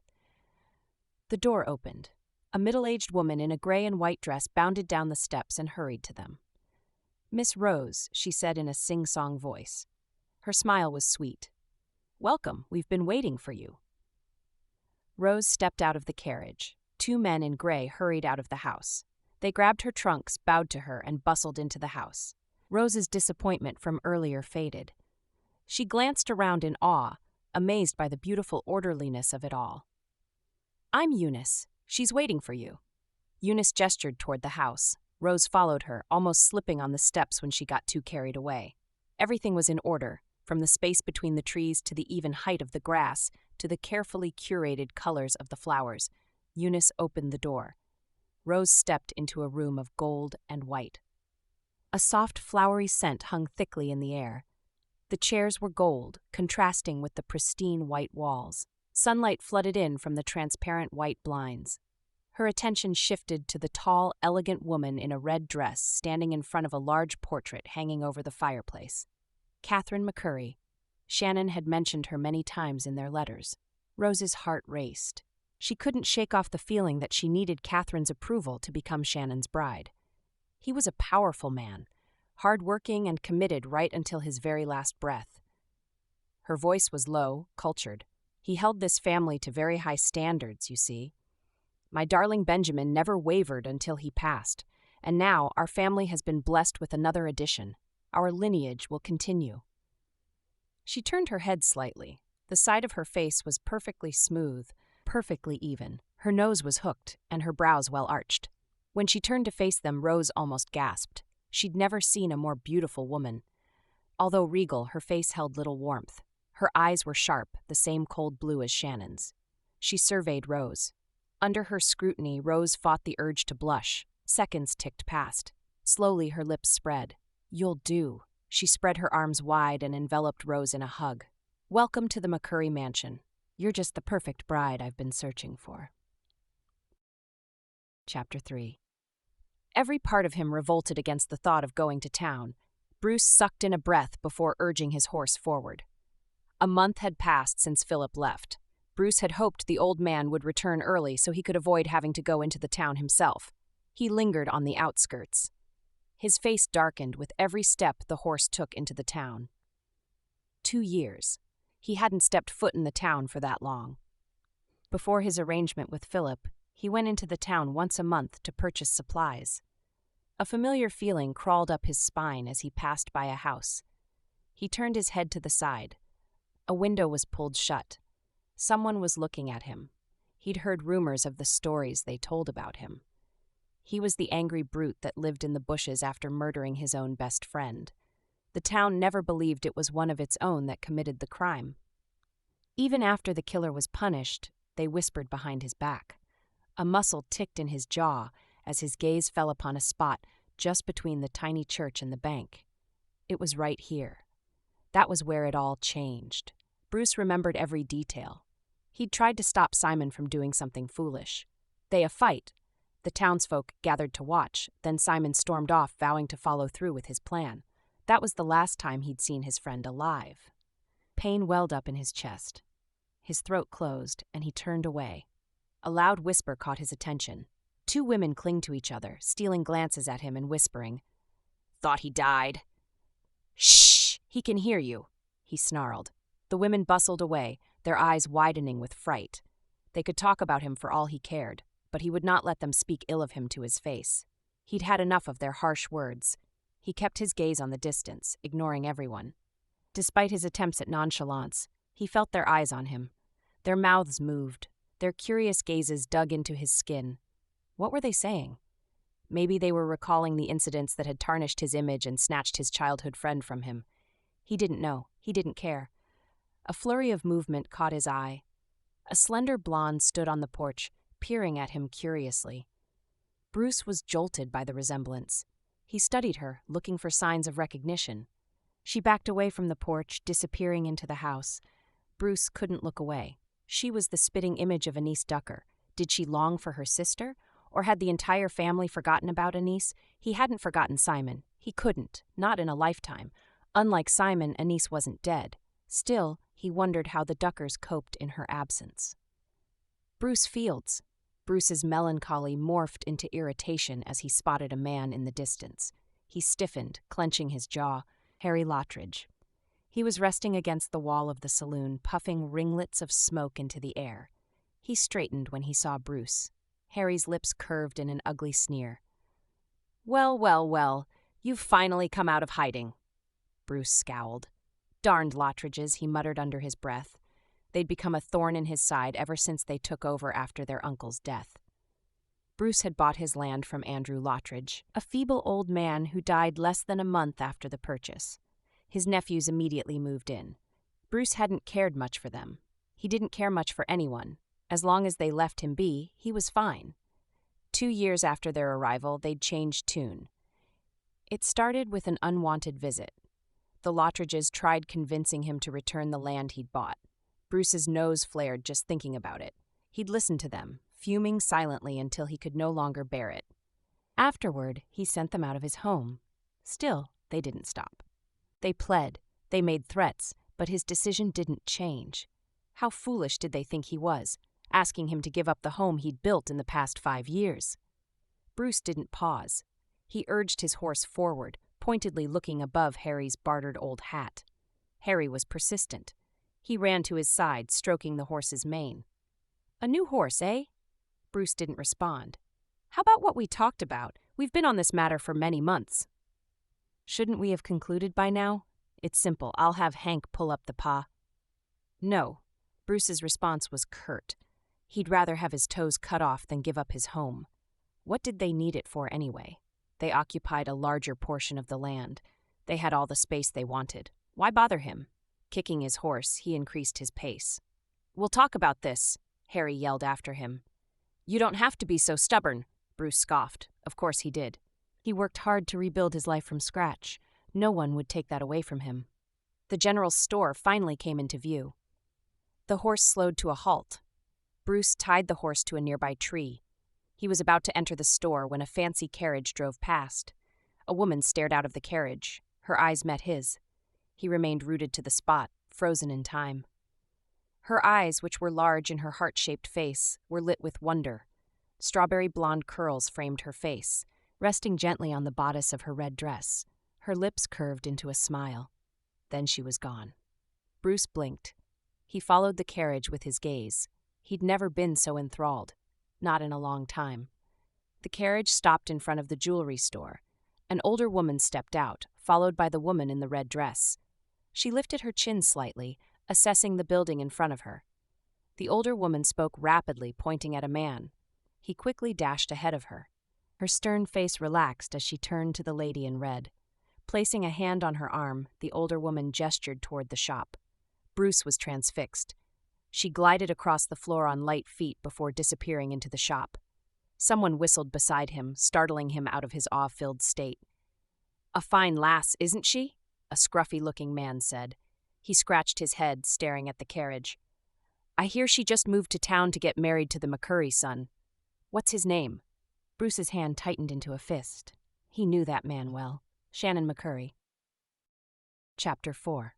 B: The door opened. A middle-aged woman in a gray and white dress bounded down the steps and hurried to them. Miss Rose, she said in a sing-song voice. Her smile was sweet. Welcome, we've been waiting for you. Rose stepped out of the carriage. Two men in gray hurried out of the house. They grabbed her trunks, bowed to her, and bustled into the house. Rose's disappointment from earlier faded. She glanced around in awe, amazed by the beautiful orderliness of it all. I'm Eunice. She's waiting for you. Eunice gestured toward the house. Rose followed her, almost slipping on the steps when she got too carried away. Everything was in order, from the space between the trees to the even height of the grass to the carefully curated colors of the flowers. Eunice opened the door. Rose stepped into a room of gold and white. A soft, flowery scent hung thickly in the air. The chairs were gold, contrasting with the pristine white walls. Sunlight flooded in from the transparent white blinds. Her attention shifted to the tall, elegant woman in a red dress standing in front of a large portrait hanging over the fireplace. Kathryn McCurry. Shannon had mentioned her many times in their letters. Rose's heart raced. She couldn't shake off the feeling that she needed Kathryn's approval to become Shannon's bride. He was a powerful man, hard-working and committed right until his very last breath. Her voice was low, cultured. He held this family to very high standards, you see. My darling Benjamin never wavered until he passed, and now our family has been blessed with another addition. Our lineage will continue. She turned her head slightly. The side of her face was perfectly smooth, perfectly even. Her nose was hooked, and her brows well arched. When she turned to face them, Rose almost gasped. She'd never seen a more beautiful woman. Although regal, her face held little warmth. Her eyes were sharp, the same cold blue as Shannon's. She surveyed Rose. Under her scrutiny, Rose fought the urge to blush. Seconds ticked past. Slowly, her lips spread. You'll do. She spread her arms wide and enveloped Rose in a hug. Welcome to the McCurry mansion. You're just the perfect bride I've been searching for. Chapter 3. Every part of him revolted against the thought of going to town. Bruce sucked in a breath before urging his horse forward. A month had passed since Philip left. Bruce had hoped the old man would return early so he could avoid having to go into the town himself. He lingered on the outskirts. His face darkened with every step the horse took into the town. 2 years. He hadn't stepped foot in the town for that long. Before his arrangement with Philip, he went into the town once a month to purchase supplies. A familiar feeling crawled up his spine as he passed by a house. He turned his head to the side. A window was pulled shut. Someone was looking at him. He'd heard rumors of the stories they told about him. He was the angry brute that lived in the bushes after murdering his own best friend. The town never believed it was one of its own that committed the crime. Even after the killer was punished, they whispered behind his back. A muscle ticked in his jaw as his gaze fell upon a spot just between the tiny church and the bank. It was right here. That was where it all changed. Bruce remembered every detail. He'd tried to stop Simon from doing something foolish. A fight. The townsfolk gathered to watch, then Simon stormed off, vowing to follow through with his plan. That was the last time he'd seen his friend alive. Pain welled up in his chest. His throat closed, and he turned away. A loud whisper caught his attention. Two women clinged to each other, stealing glances at him and whispering, "Thought he died." "Shh! He can hear you," he snarled. The women bustled away, their eyes widening with fright. They could talk about him for all he cared, but he would not let them speak ill of him to his face. He'd had enough of their harsh words. He kept his gaze on the distance, ignoring everyone. Despite his attempts at nonchalance, he felt their eyes on him. Their mouths moved. Their curious gazes dug into his skin. What were they saying? Maybe they were recalling the incidents that had tarnished his image and snatched his childhood friend from him. He didn't know. He didn't care. A flurry of movement caught his eye. A slender blonde stood on the porch, peering at him curiously. Bruce was jolted by the resemblance. He studied her, looking for signs of recognition. She backed away from the porch, disappearing into the house. Bruce couldn't look away. She was the spitting image of Anise Ducker. Did she long for her sister? Or had the entire family forgotten about Anise? He hadn't forgotten Simon. He couldn't, not in a lifetime. Unlike Simon, Anise wasn't dead. Still, he wondered how the Duckers coped in her absence. Bruce Fields. Bruce's melancholy morphed into irritation as he spotted a man in the distance. He stiffened, clenching his jaw. Harry Lottridge. He was resting against the wall of the saloon, puffing ringlets of smoke into the air. He straightened when he saw Bruce. Harry's lips curved in an ugly sneer. "Well, well, well, you've finally come out of hiding." Bruce scowled. "Darned Lottridges," he muttered under his breath. They'd become a thorn in his side ever since they took over after their uncle's death. Bruce had bought his land from Andrew Lottridge, a feeble old man who died less than a month after the purchase. His nephews immediately moved in. Bruce hadn't cared much for them. He didn't care much for anyone. As long as they left him be, he was fine. 2 years after their arrival, they'd changed tune. It started with an unwanted visit. The Lottridges tried convincing him to return the land he'd bought. Bruce's nose flared just thinking about it. He'd listened to them, fuming silently until he could no longer bear it. Afterward, he sent them out of his home. Still, they didn't stop. They pled, they made threats, but his decision didn't change. How foolish did they think he was, asking him to give up the home he'd built in the past 5 years? Bruce didn't pause. He urged his horse forward, pointedly looking above Harry's bartered old hat. Harry was persistent. He ran to his side, stroking the horse's mane. "A new horse, eh?" Bruce didn't respond. "How about what we talked about? We've been on this matter for many months." "Shouldn't we have concluded by now? It's simple. I'll have Hank pull up the paw." "No." Bruce's response was curt. He'd rather have his toes cut off than give up his home. What did they need it for anyway? They occupied a larger portion of the land. They had all the space they wanted. Why bother him? Kicking his horse, he increased his pace. "We'll talk about this," Harry yelled after him. "You don't have to be so stubborn," Bruce scoffed. Of course he did. He worked hard to rebuild his life from scratch. No one would take that away from him. The general store finally came into view. The horse slowed to a halt. Bruce tied the horse to a nearby tree. He was about to enter the store when a fancy carriage drove past. A woman stared out of the carriage. Her eyes met his. He remained rooted to the spot, frozen in time. Her eyes, which were large in her heart-shaped face, were lit with wonder. Strawberry blonde curls framed her face, resting gently on the bodice of her red dress. Her lips curved into a smile. Then she was gone. Bruce blinked. He followed the carriage with his gaze. He'd never been so enthralled. Not in a long time. The carriage stopped in front of the jewelry store. An older woman stepped out, followed by the woman in the red dress. She lifted her chin slightly, assessing the building in front of her. The older woman spoke rapidly, pointing at a man. He quickly dashed ahead of her. Her stern face relaxed as she turned to the lady in red. Placing a hand on her arm, the older woman gestured toward the shop. Bruce was transfixed. She glided across the floor on light feet before disappearing into the shop. Someone whistled beside him, startling him out of his awe-filled state. "A fine lass, isn't she?" a scruffy-looking man said. He scratched his head, staring at the carriage. "I hear she just moved to town to get married to the McCurry son. What's his name?" Bruce's hand tightened into a fist. He knew that man well. Shannon McCurry. Chapter 4.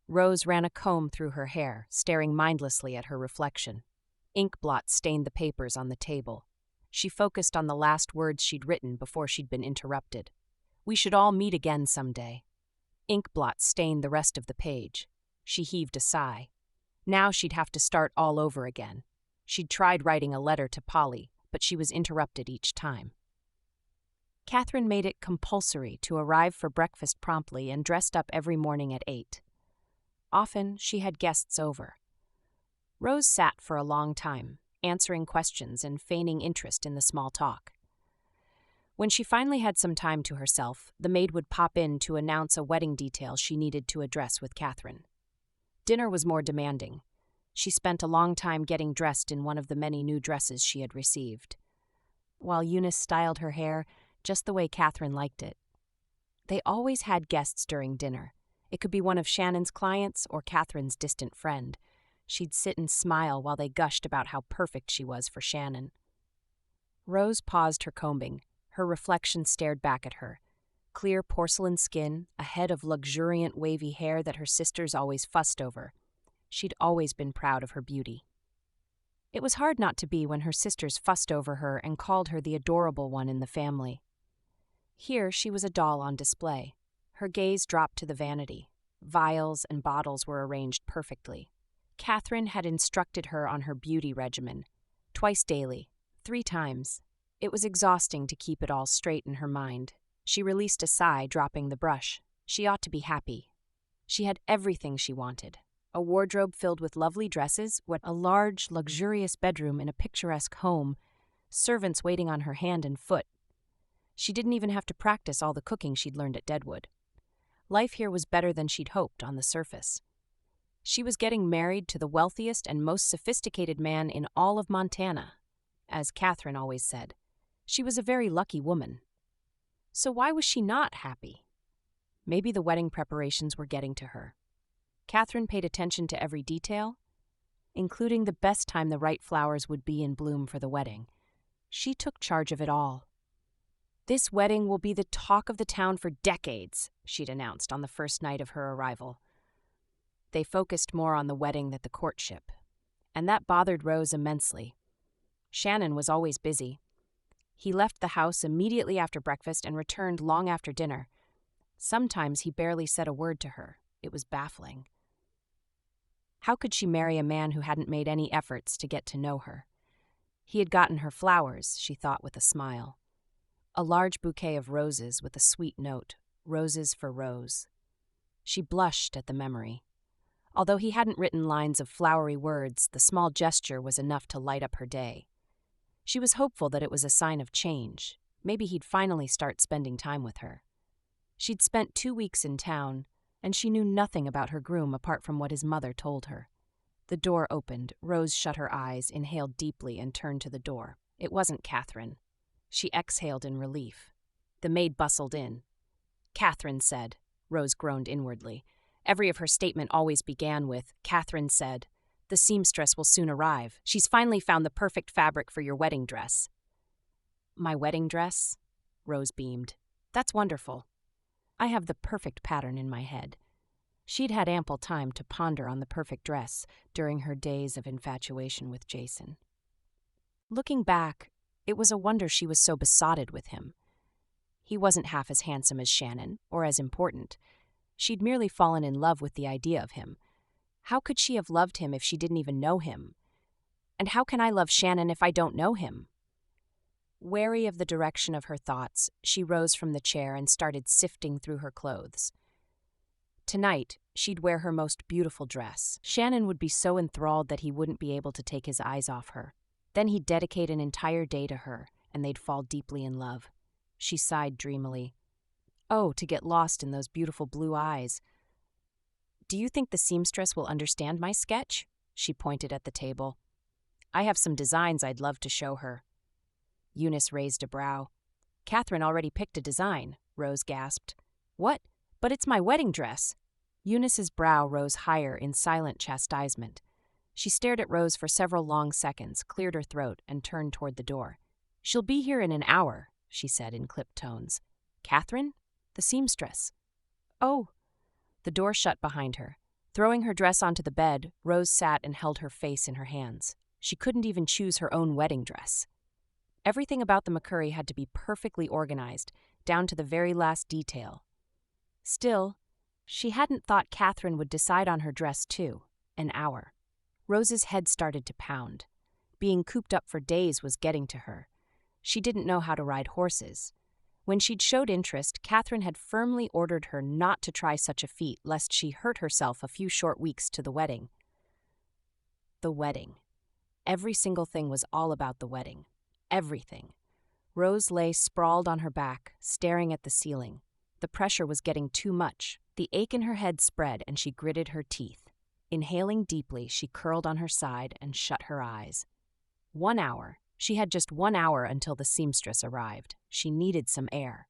B: Rose ran a comb through her hair, staring mindlessly at her reflection. Ink blots stained the papers on the table. She focused on the last words she'd written before she'd been interrupted. "We should all meet again someday." Ink blots stained the rest of the page. She heaved a sigh. Now she'd have to start all over again. She'd tried writing a letter to Polly, but she was interrupted each time. Kathryn made it compulsory to arrive for breakfast promptly and dressed up every morning at 8. Often, she had guests over. Rose sat for a long time, answering questions and feigning interest in the small talk. When she finally had some time to herself, the maid would pop in to announce a wedding detail she needed to address with Kathryn. Dinner was more demanding. She spent a long time getting dressed in one of the many new dresses she had received, while Eunice styled her hair just the way Kathryn liked it. They always had guests during dinner. It could be one of Shannon's clients or Kathryn's distant friend. She'd sit and smile while they gushed about how perfect she was for Shannon. Rose paused her combing. Her reflection stared back at her. Clear porcelain skin, a head of luxuriant wavy hair that her sisters always fussed over. She'd always been proud of her beauty. It was hard not to be when her sisters fussed over her and called her the adorable one in the family. Here she was a doll on display. Her gaze dropped to the vanity. Vials and bottles were arranged perfectly. Kathryn had instructed her on her beauty regimen. Twice daily, 3 times. It was exhausting to keep it all straight in her mind. She released a sigh, dropping the brush. She ought to be happy. She had everything she wanted. A wardrobe filled with lovely dresses, a large, luxurious bedroom in a picturesque home, servants waiting on her hand and foot. She didn't even have to practice all the cooking she'd learned at Deadwood. Life here was better than she'd hoped on the surface. She was getting married to the wealthiest and most sophisticated man in all of Montana. As Kathryn always said, she was a very lucky woman. So why was she not happy? Maybe the wedding preparations were getting to her. Kathryn paid attention to every detail, including the best time the right flowers would be in bloom for the wedding. She took charge of it all. "This wedding will be the talk of the town for decades," she'd announced on the first night of her arrival. They focused more on the wedding than the courtship, and that bothered Rose immensely. Shannon was always busy. He left the house immediately after breakfast and returned long after dinner. Sometimes he barely said a word to her. It was baffling. How could she marry a man who hadn't made any efforts to get to know her? He had gotten her flowers, she thought with a smile. A large bouquet of roses with a sweet note, roses for Rose. She blushed at the memory. Although he hadn't written lines of flowery words, the small gesture was enough to light up her day. She was hopeful that it was a sign of change. Maybe he'd finally start spending time with her. She'd spent 2 weeks in town, and she knew nothing about her groom apart from what his mother told her. The door opened. Rose shut her eyes, inhaled deeply, and turned to the door. It wasn't Kathryn. She exhaled in relief. The maid bustled in. "Kathryn said," Rose groaned inwardly. Every of her statement always began with, "Kathryn said. The seamstress will soon arrive. She's finally found the perfect fabric for your wedding dress." "My wedding dress?" Rose beamed. "That's wonderful. I have the perfect pattern in my head." She'd had ample time to ponder on the perfect dress during her days of infatuation with Jason. Looking back, it was a wonder she was so besotted with him. He wasn't half as handsome as Shannon, or as important. She'd merely fallen in love with the idea of him. How could she have loved him if she didn't even know him? And how can I love Shannon if I don't know him? Wary of the direction of her thoughts, she rose from the chair and started sifting through her clothes. Tonight, she'd wear her most beautiful dress. Shannon would be so enthralled that he wouldn't be able to take his eyes off her. Then he'd dedicate an entire day to her, and they'd fall deeply in love. She sighed dreamily. Oh, to get lost in those beautiful blue eyes. Do you think the seamstress will understand my sketch? She pointed at the table. I have some designs I'd love to show her. Eunice raised a brow. Kathryn already picked a design, Rose gasped. What? But it's my wedding dress. Eunice's brow rose higher in silent chastisement. She stared at Rose for several long seconds, cleared her throat, and turned toward the door. She'll be here in an hour, she said in clipped tones. Kathryn? The seamstress. Oh. The door shut behind her. Throwing her dress onto the bed, Rose sat and held her face in her hands. She couldn't even choose her own wedding dress. Everything about the McCurry had to be perfectly organized, down to the very last detail. Still, she hadn't thought Kathryn would decide on her dress too. An hour. Rose's head started to pound. Being cooped up for days was getting to her. She didn't know how to ride horses. When she'd showed interest, Kathryn had firmly ordered her not to try such a feat lest she hurt herself a few short weeks to the wedding. The wedding. Every single thing was all about the wedding. Everything. Rose lay sprawled on her back, staring at the ceiling. The pressure was getting too much. The ache in her head spread, and she gritted her teeth. Inhaling deeply, she curled on her side and shut her eyes. 1 hour. She had just 1 hour until the seamstress arrived. She needed some air.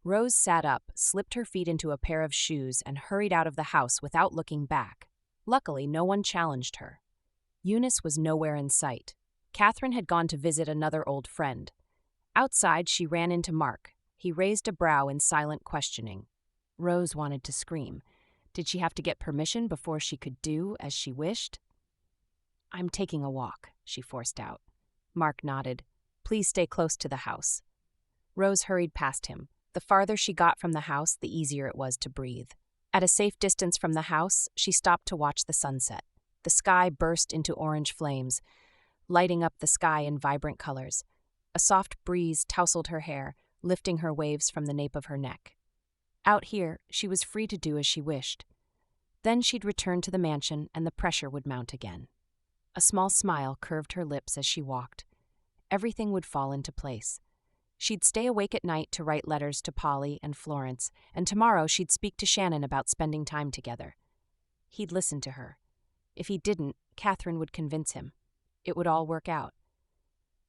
B: Rose sat up, slipped her feet into a pair of shoes, and hurried out of the house without looking back. Luckily, no one challenged her. Eunice was nowhere in sight. Kathryn had gone to visit another old friend. Outside, she ran into Mark. He raised a brow in silent questioning. Rose wanted to scream. Did she have to get permission before she could do as she wished? I'm taking a walk, she forced out. Mark nodded. Please stay close to the house. Rose hurried past him. The farther she got from the house, the easier it was to breathe. At a safe distance from the house, she stopped to watch the sunset. The sky burst into orange flames, lighting up the sky in vibrant colors. A soft breeze tousled her hair, lifting her waves from the nape of her neck. Out here, she was free to do as she wished. Then she'd return to the mansion, and the pressure would mount again. A small smile curved her lips as she walked. Everything would fall into place. She'd stay awake at night to write letters to Polly and Florence, and tomorrow she'd speak to Shannon about spending time together. He'd listen to her. If he didn't, Kathryn would convince him. It would all work out.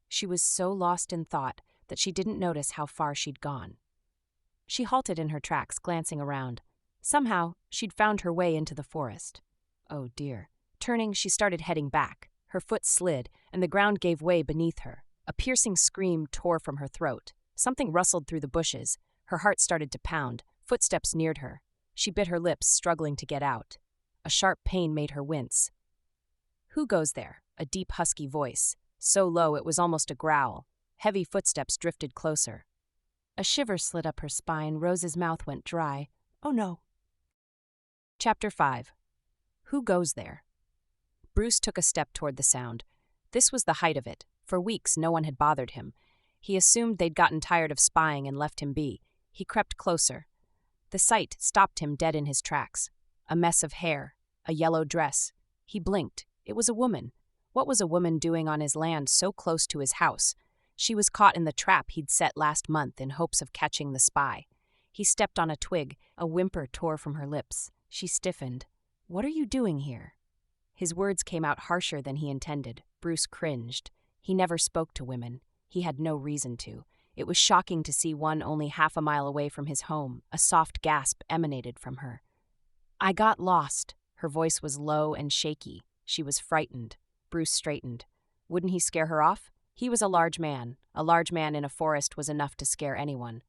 B: She was so lost in thought that she didn't notice how far she'd gone. She halted in her tracks, glancing around. Somehow, she'd found her way into the forest. Oh dear. Turning, she started heading back. Her foot slid, and the ground gave way beneath her. A piercing scream tore from her throat. Something rustled through the bushes. Her heart started to pound. Footsteps neared her. She bit her lips, struggling to get out. A sharp pain made her wince. Who goes there? A deep, husky voice. So low it was almost a growl. Heavy footsteps drifted closer. A shiver slid up her spine. Rose's mouth went dry. Oh no. Chapter 5. Who goes there? Bruce took a step toward the sound. This was the height of it. For weeks, no one had bothered him. He assumed they'd gotten tired of spying and left him be. He crept closer. The sight stopped him dead in his tracks. A mess of hair. A yellow dress. He blinked. It was a woman. What was a woman doing on his land so close to his house? She was caught in the trap he'd set last month in hopes of catching the spy. He stepped on a twig. A whimper tore from her lips. She stiffened. What are you doing here? His words came out harsher than he intended. Bruce cringed. He never spoke to women. He had no reason to. It was shocking to see one only half a mile away from his home. A soft gasp emanated from her. I got lost. Her voice was low and shaky. She was frightened. Bruce straightened. Wouldn't he scare her off? He was a large man. A large man in a forest was enough to scare anyone.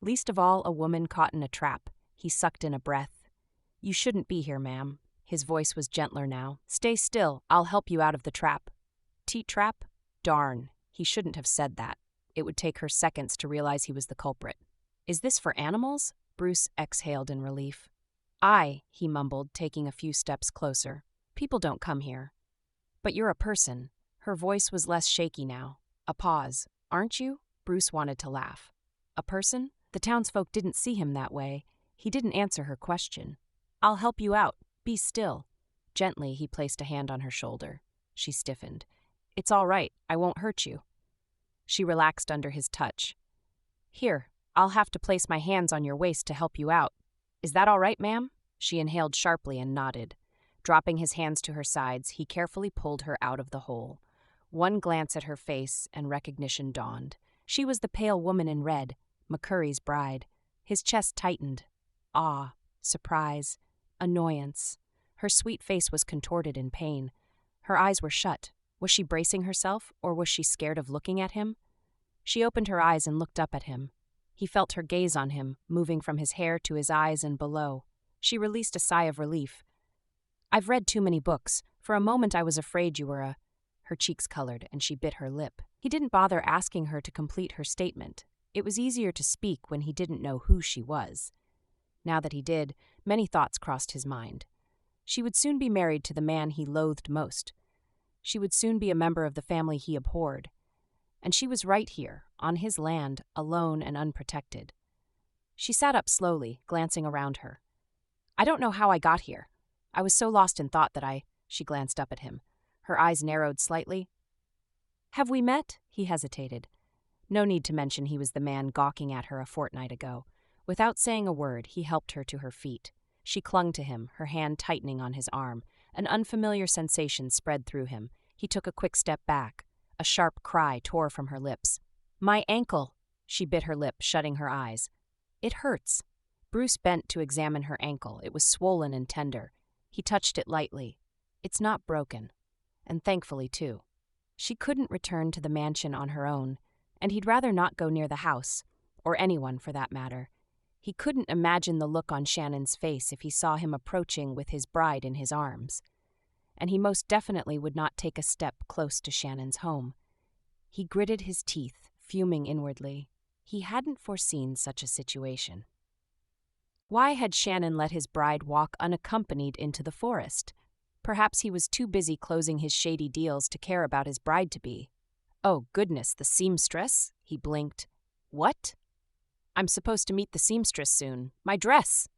B: Least of all, a woman caught in a trap. He sucked in a breath. You shouldn't be here, ma'am. His voice was gentler now. Stay still. I'll help you out of the trap. Trap? Darn. He shouldn't have said that. It would take her seconds to realize he was the culprit. Is this for animals? Bruce exhaled in relief. Aye, he mumbled, taking a few steps closer. People don't come here. But you're a person. Her voice was less shaky now. A pause. Aren't you? Bruce wanted to laugh. A person? The townsfolk didn't see him that way. He didn't answer her question. I'll help you out. Be still. Gently, he placed a hand on her shoulder. She stiffened. It's all right. I won't hurt you. She relaxed under his touch. "Here, I'll have to place my hands on your waist to help you out. Is that all right, ma'am?" She inhaled sharply and nodded. Dropping his hands to her sides, he carefully pulled her out of the hole. One glance at her face, and recognition dawned. She was the pale woman in red, McCurry's bride. His chest tightened. Awe, surprise, annoyance. Her sweet face was contorted in pain. Her eyes were shut. Was she bracing herself, or was she scared of looking at him? She opened her eyes and looked up at him. He felt her gaze on him, moving from his hair to his eyes and below. She released a sigh of relief. "I've read too many books. For a moment I was afraid you were a—" Her cheeks colored, and she bit her lip. He didn't bother asking her to complete her statement. It was easier to speak when he didn't know who she was. Now that he did, many thoughts crossed his mind. She would soon be married to the man he loathed most. She would soon be a member of the family he abhorred. And she was right here, on his land, alone and unprotected. She sat up slowly, glancing around her. "I don't know how I got here. I was so lost in thought that She glanced up at him. Her eyes narrowed slightly. "Have we met?" He hesitated. No need to mention he was the man gawking at her a fortnight ago. Without saying a word, he helped her to her feet. She clung to him, her hand tightening on his arm. An unfamiliar sensation spread through him. He took a quick step back. A sharp cry tore from her lips. "My ankle!" She bit her lip, shutting her eyes. "It hurts." Bruce bent to examine her ankle. It was swollen and tender. He touched it lightly. "It's not broken." And thankfully, too. She couldn't return to the mansion on her own, and he'd rather not go near the house, or anyone for that matter. He couldn't imagine the look on Shannon's face if he saw him approaching with his bride in his arms. And he most definitely would not take a step close to Shannon's home. He gritted his teeth, fuming inwardly. He hadn't foreseen such a situation. Why had Shannon let his bride walk unaccompanied into the forest? Perhaps he was too busy closing his shady deals to care about his bride-to-be. "Oh, goodness, the seamstress?" He blinked. "What?" "I'm supposed to meet the seamstress soon. My dress!"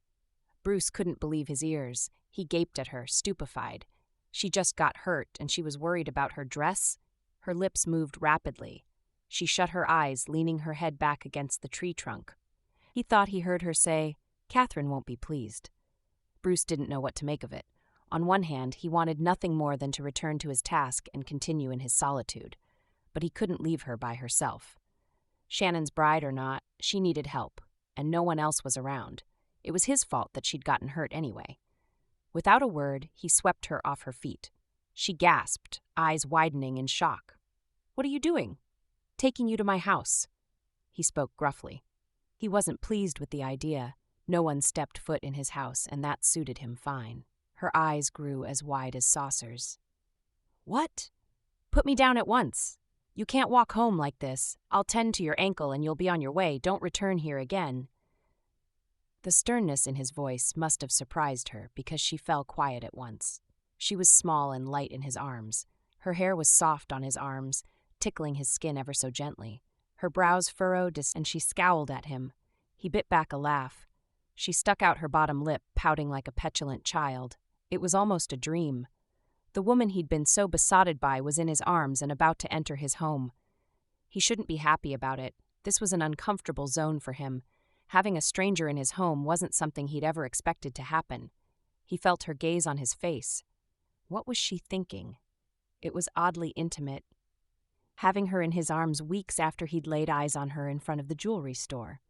B: Bruce couldn't believe his ears. He gaped at her, stupefied. She just got hurt, and she was worried about her dress? Her lips moved rapidly. She shut her eyes, leaning her head back against the tree trunk. He thought he heard her say, "Kathryn won't be pleased." Bruce didn't know what to make of it. On one hand, he wanted nothing more than to return to his task and continue in his solitude. But he couldn't leave her by herself. Shannon's bride or not, she needed help, and no one else was around. It was his fault that she'd gotten hurt anyway. Without a word, he swept her off her feet. She gasped, eyes widening in shock. "What are you doing?" "Taking you to my house." He spoke gruffly. He wasn't pleased with the idea. No one stepped foot in his house, and that suited him fine. Her eyes grew as wide as saucers. "What?" "Put me down at once. You can't walk home like this. I'll tend to your ankle and you'll be on your way. Don't return here again." The sternness in his voice must have surprised her because she fell quiet at once. She was small and light in his arms. Her hair was soft on his arms, tickling his skin ever so gently. Her brows furrowed and she scowled at him. He bit back a laugh. She stuck out her bottom lip, pouting like a petulant child. It was almost a dream. The woman he'd been so besotted by was in his arms and about to enter his home. He shouldn't be happy about it. This was an uncomfortable zone for him. Having a stranger in his home wasn't something he'd ever expected to happen. He felt her gaze on his face. What was she thinking? It was oddly intimate. Having her in his arms weeks after he'd laid eyes on her in front of the jewelry store.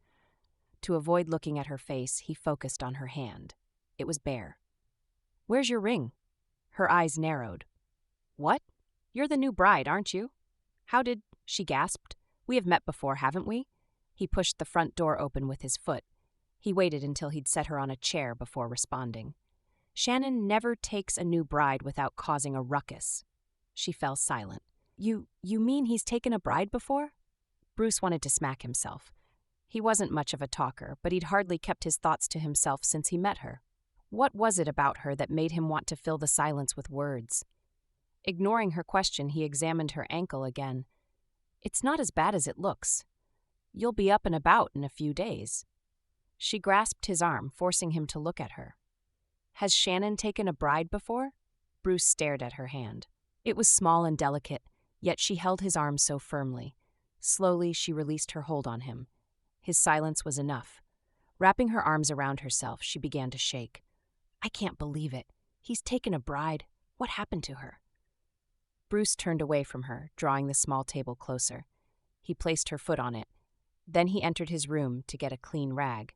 B: To avoid looking at her face, he focused on her hand. It was bare. "Where's your ring?" Her eyes narrowed. "What? You're the new bride, aren't you?" "How did—" she gasped. "We have met before, haven't we?" He pushed the front door open with his foot. He waited until he'd set her on a chair before responding. "Shannon never takes a new bride without causing a ruckus." She fell silent. You mean he's taken a bride before?" Bruce wanted to smack himself. He wasn't much of a talker, but he'd hardly kept his thoughts to himself since he met her. What was it about her that made him want to fill the silence with words? Ignoring her question, he examined her ankle again. "It's not as bad as it looks. You'll be up and about in a few days." She grasped his arm, forcing him to look at her. "Has Shannon taken a bride before?" Bruce stared at her hand. It was small and delicate, yet she held his arm so firmly. Slowly, she released her hold on him. His silence was enough. Wrapping her arms around herself, she began to shake. I can't believe it. He's taken a bride. What happened to her? Bruce turned away from her, drawing the small table closer. He placed her foot on it. Then he entered his room to get a clean rag.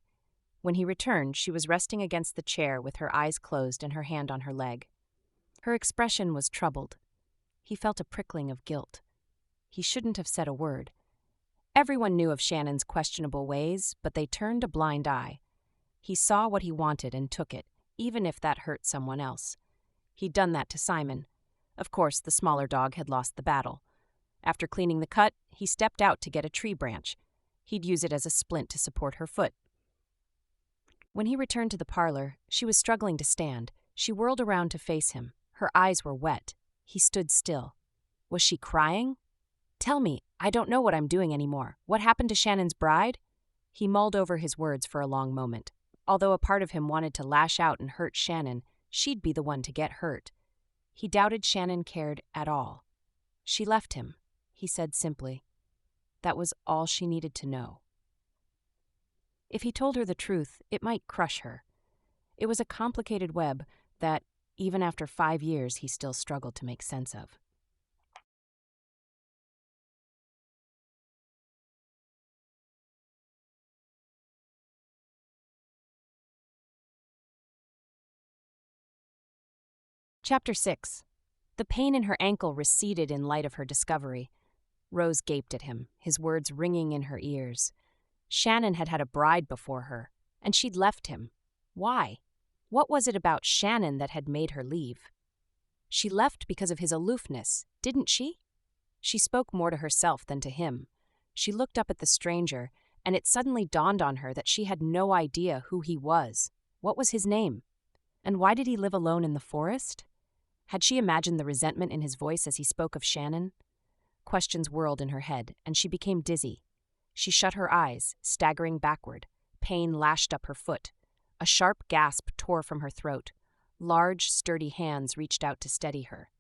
B: When he returned, she was resting against the chair with her eyes closed and her hand on her leg. Her expression was troubled. He felt a prickling of guilt. He shouldn't have said a word. Everyone knew of Shannon's questionable ways, but they turned a blind eye. He saw what he wanted and took it, even if that hurt someone else. He'd done that to Simon. Of course, the smaller dog had lost the battle. After cleaning the cut, he stepped out to get a tree branch. He'd use it as a splint to support her foot. When he returned to the parlor, she was struggling to stand. She whirled around to face him. Her eyes were wet. He stood still. Was she crying? Tell me, I don't know what I'm doing anymore. What happened to Shannon's bride? He mulled over his words for a long moment. Although a part of him wanted to lash out and hurt Shannon, she'd be the one to get hurt. He doubted Shannon cared at all. She left him, he said simply. That was all she needed to know. If he told her the truth, it might crush her. It was a complicated web that, even after 5 years, he still struggled to make sense of. Chapter 6. The pain in her ankle receded in light of her discovery. Rose gaped at him, his words ringing in her ears. Shannon had had a bride before her, and she'd left him. Why? What was it about Shannon that had made her leave? She left because of his aloofness, didn't she? She spoke more to herself than to him. She looked up at the stranger, and it suddenly dawned on her that she had no idea who he was. What was his name? And why did he live alone in the forest? Had she imagined the resentment in his voice as he spoke of Shannon? Questions whirled in her head, and she became dizzy. She shut her eyes, staggering backward. Pain lashed up her foot. A sharp gasp tore from her throat. Large, sturdy hands reached out to steady her.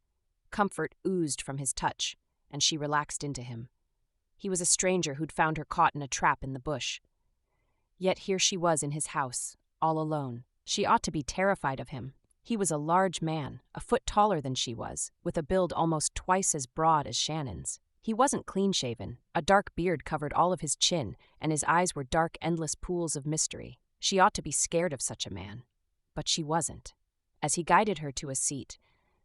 B: Comfort oozed from his touch, and she relaxed into him. He was a stranger who'd found her caught in a trap in the bush. Yet here she was in his house, all alone. She ought to be terrified of him. He was a large man, a foot taller than she was, with a build almost twice as broad as Shannon's. He wasn't clean-shaven. A dark beard covered all of his chin, and his eyes were dark, endless pools of mystery. She ought to be scared of such a man. But she wasn't. As he guided her to a seat,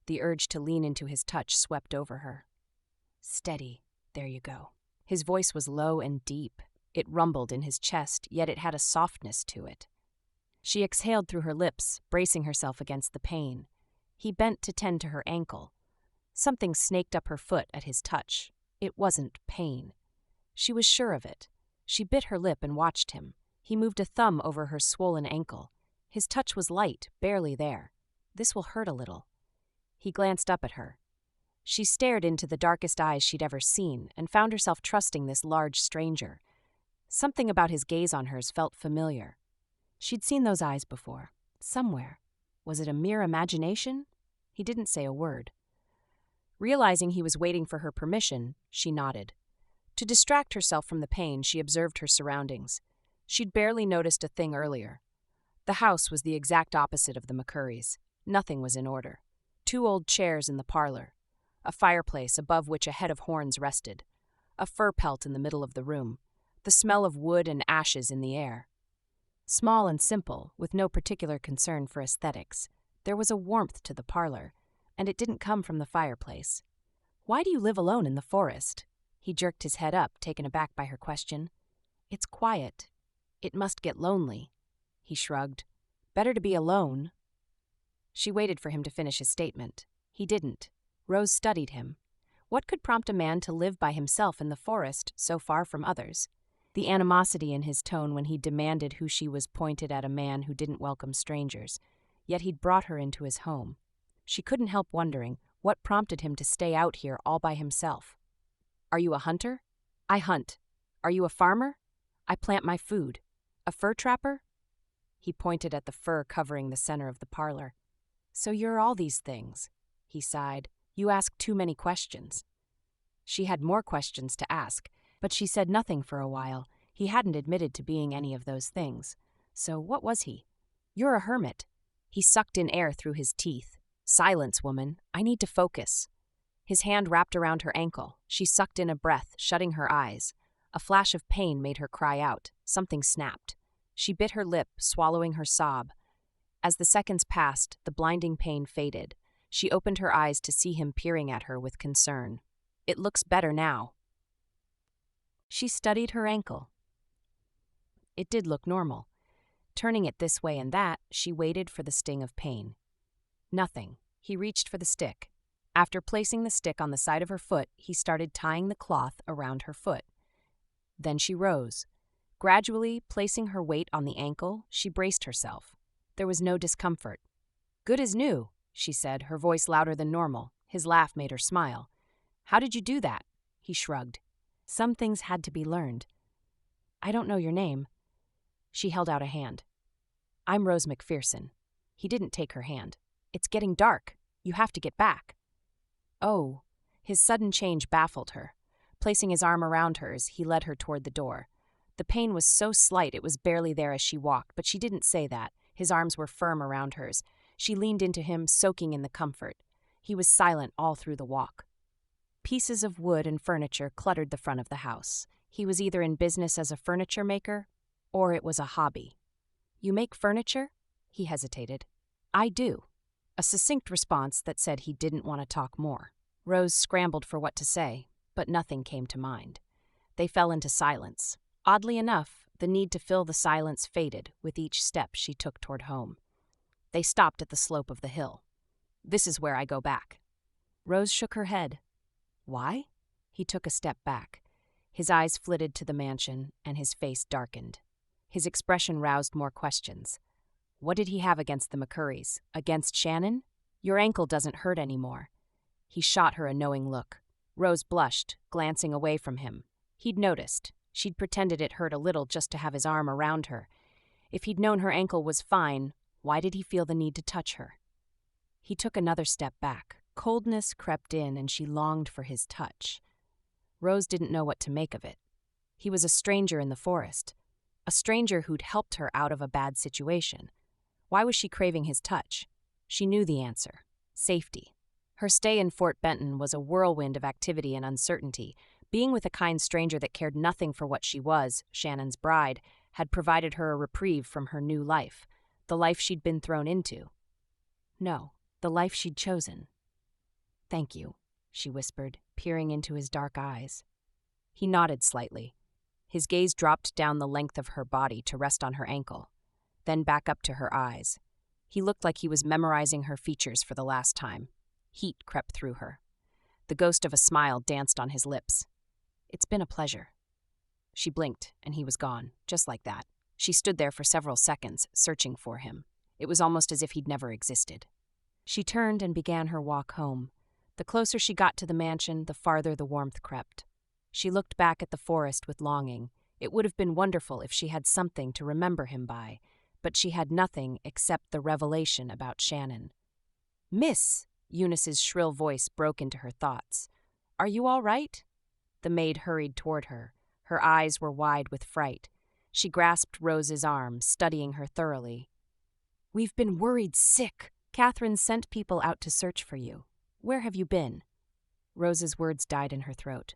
B: the urge to lean into his touch swept over her. Steady, there you go. His voice was low and deep. It rumbled in his chest, yet it had a softness to it. She exhaled through her lips, bracing herself against the pain. He bent to tend to her ankle. Something snaked up her foot at his touch. It wasn't pain. She was sure of it. She bit her lip and watched him. He moved a thumb over her swollen ankle. His touch was light, barely there. This will hurt a little. He glanced up at her. She stared into the darkest eyes she'd ever seen and found herself trusting this large stranger. Something about his gaze on hers felt familiar. She'd seen those eyes before, somewhere. Was it a mere imagination? He didn't say a word. Realizing he was waiting for her permission, she nodded. To distract herself from the pain, she observed her surroundings. She'd barely noticed a thing earlier. The house was the exact opposite of the McCurrys. Nothing was in order. 2 old chairs in the parlor. A fireplace above which a head of horns rested. A fur pelt in the middle of the room. The smell of wood and ashes in the air. Small and simple, with no particular concern for aesthetics, there was a warmth to the parlor, and it didn't come from the fireplace. Why do you live alone in the forest? He jerked his head up, taken aback by her question. It's quiet. It must get lonely. He shrugged. Better to be alone. She waited for him to finish his statement. He didn't. Rose studied him. What could prompt a man to live by himself in the forest, so far from others? The animosity in his tone when he demanded who she was pointed at a man who didn't welcome strangers. Yet he'd brought her into his home. She couldn't help wondering what prompted him to stay out here all by himself. Are you a hunter? I hunt. Are you a farmer? I plant my food. A fur trapper? He pointed at the fur covering the center of the parlor. So you're all these things. He sighed. You ask too many questions. She had more questions to ask. But she said nothing for a while. He hadn't admitted to being any of those things. So what was he? You're a hermit. He sucked in air through his teeth. Silence, woman. I need to focus. His hand wrapped around her ankle. She sucked in a breath, shutting her eyes. A flash of pain made her cry out. Something snapped. She bit her lip, swallowing her sob. As the seconds passed, the blinding pain faded. She opened her eyes to see him peering at her with concern. It looks better now. She studied her ankle. It did look normal. Turning it this way and that, she waited for the sting of pain. Nothing. He reached for the stick. After placing the stick on the side of her foot, he started tying the cloth around her foot. Then she rose. Gradually, placing her weight on the ankle, she braced herself. There was no discomfort. Good as new, she said, her voice louder than normal. His laugh made her smile. How did you do that? He shrugged. Some things had to be learned. I don't know your name. She held out a hand. I'm Rose MacPherson. He didn't take her hand. It's getting dark. You have to get back. Oh. His sudden change baffled her. Placing his arm around hers, he led her toward the door. The pain was so slight it was barely there as she walked, but she didn't say that. His arms were firm around hers. She leaned into him, soaking in the comfort. He was silent all through the walk. Pieces of wood and furniture cluttered the front of the house. He was either in business as a furniture maker, or it was a hobby. You make furniture? He hesitated. I do. A succinct response that said he didn't want to talk more. Rose scrambled for what to say, but nothing came to mind. They fell into silence. Oddly enough, the need to fill the silence faded with each step she took toward home. They stopped at the slope of the hill. This is where I go back. Rose shook her head. Why? He took a step back. His eyes flitted to the mansion, and his face darkened. His expression roused more questions. What did he have against the McCurrys? Against Shannon? Your ankle doesn't hurt anymore. He shot her a knowing look. Rose blushed, glancing away from him. He'd noticed. She'd pretended it hurt a little just to have his arm around her. If he'd known her ankle was fine, why did he feel the need to touch her? He took another step back. Coldness crept in, and she longed for his touch. Rose didn't know what to make of it. He was a stranger in the forest. A stranger who'd helped her out of a bad situation. Why was she craving his touch? She knew the answer. Safety. Her stay in Fort Benton was a whirlwind of activity and uncertainty. Being with a kind stranger that cared nothing for what she was, Shannon's bride, had provided her a reprieve from her new life, the life she'd been thrown into. No, the life she'd chosen. Thank you, she whispered, peering into his dark eyes. He nodded slightly. His gaze dropped down the length of her body to rest on her ankle, then back up to her eyes. He looked like he was memorizing her features for the last time. Heat crept through her. The ghost of a smile danced on his lips. It's been a pleasure. She blinked, and he was gone, just like that. She stood there for several seconds, searching for him. It was almost as if he'd never existed. She turned and began her walk home. The closer she got to the mansion, the farther the warmth crept. She looked back at the forest with longing. It would have been wonderful if she had something to remember him by, but she had nothing except the revelation about Shannon. Miss! Eunice's shrill voice broke into her thoughts. Are you all right? The maid hurried toward her. Her eyes were wide with fright. She grasped Rose's arm, studying her thoroughly. We've been worried sick. Kathryn sent people out to search for you. Where have you been? Rose's words died in her throat.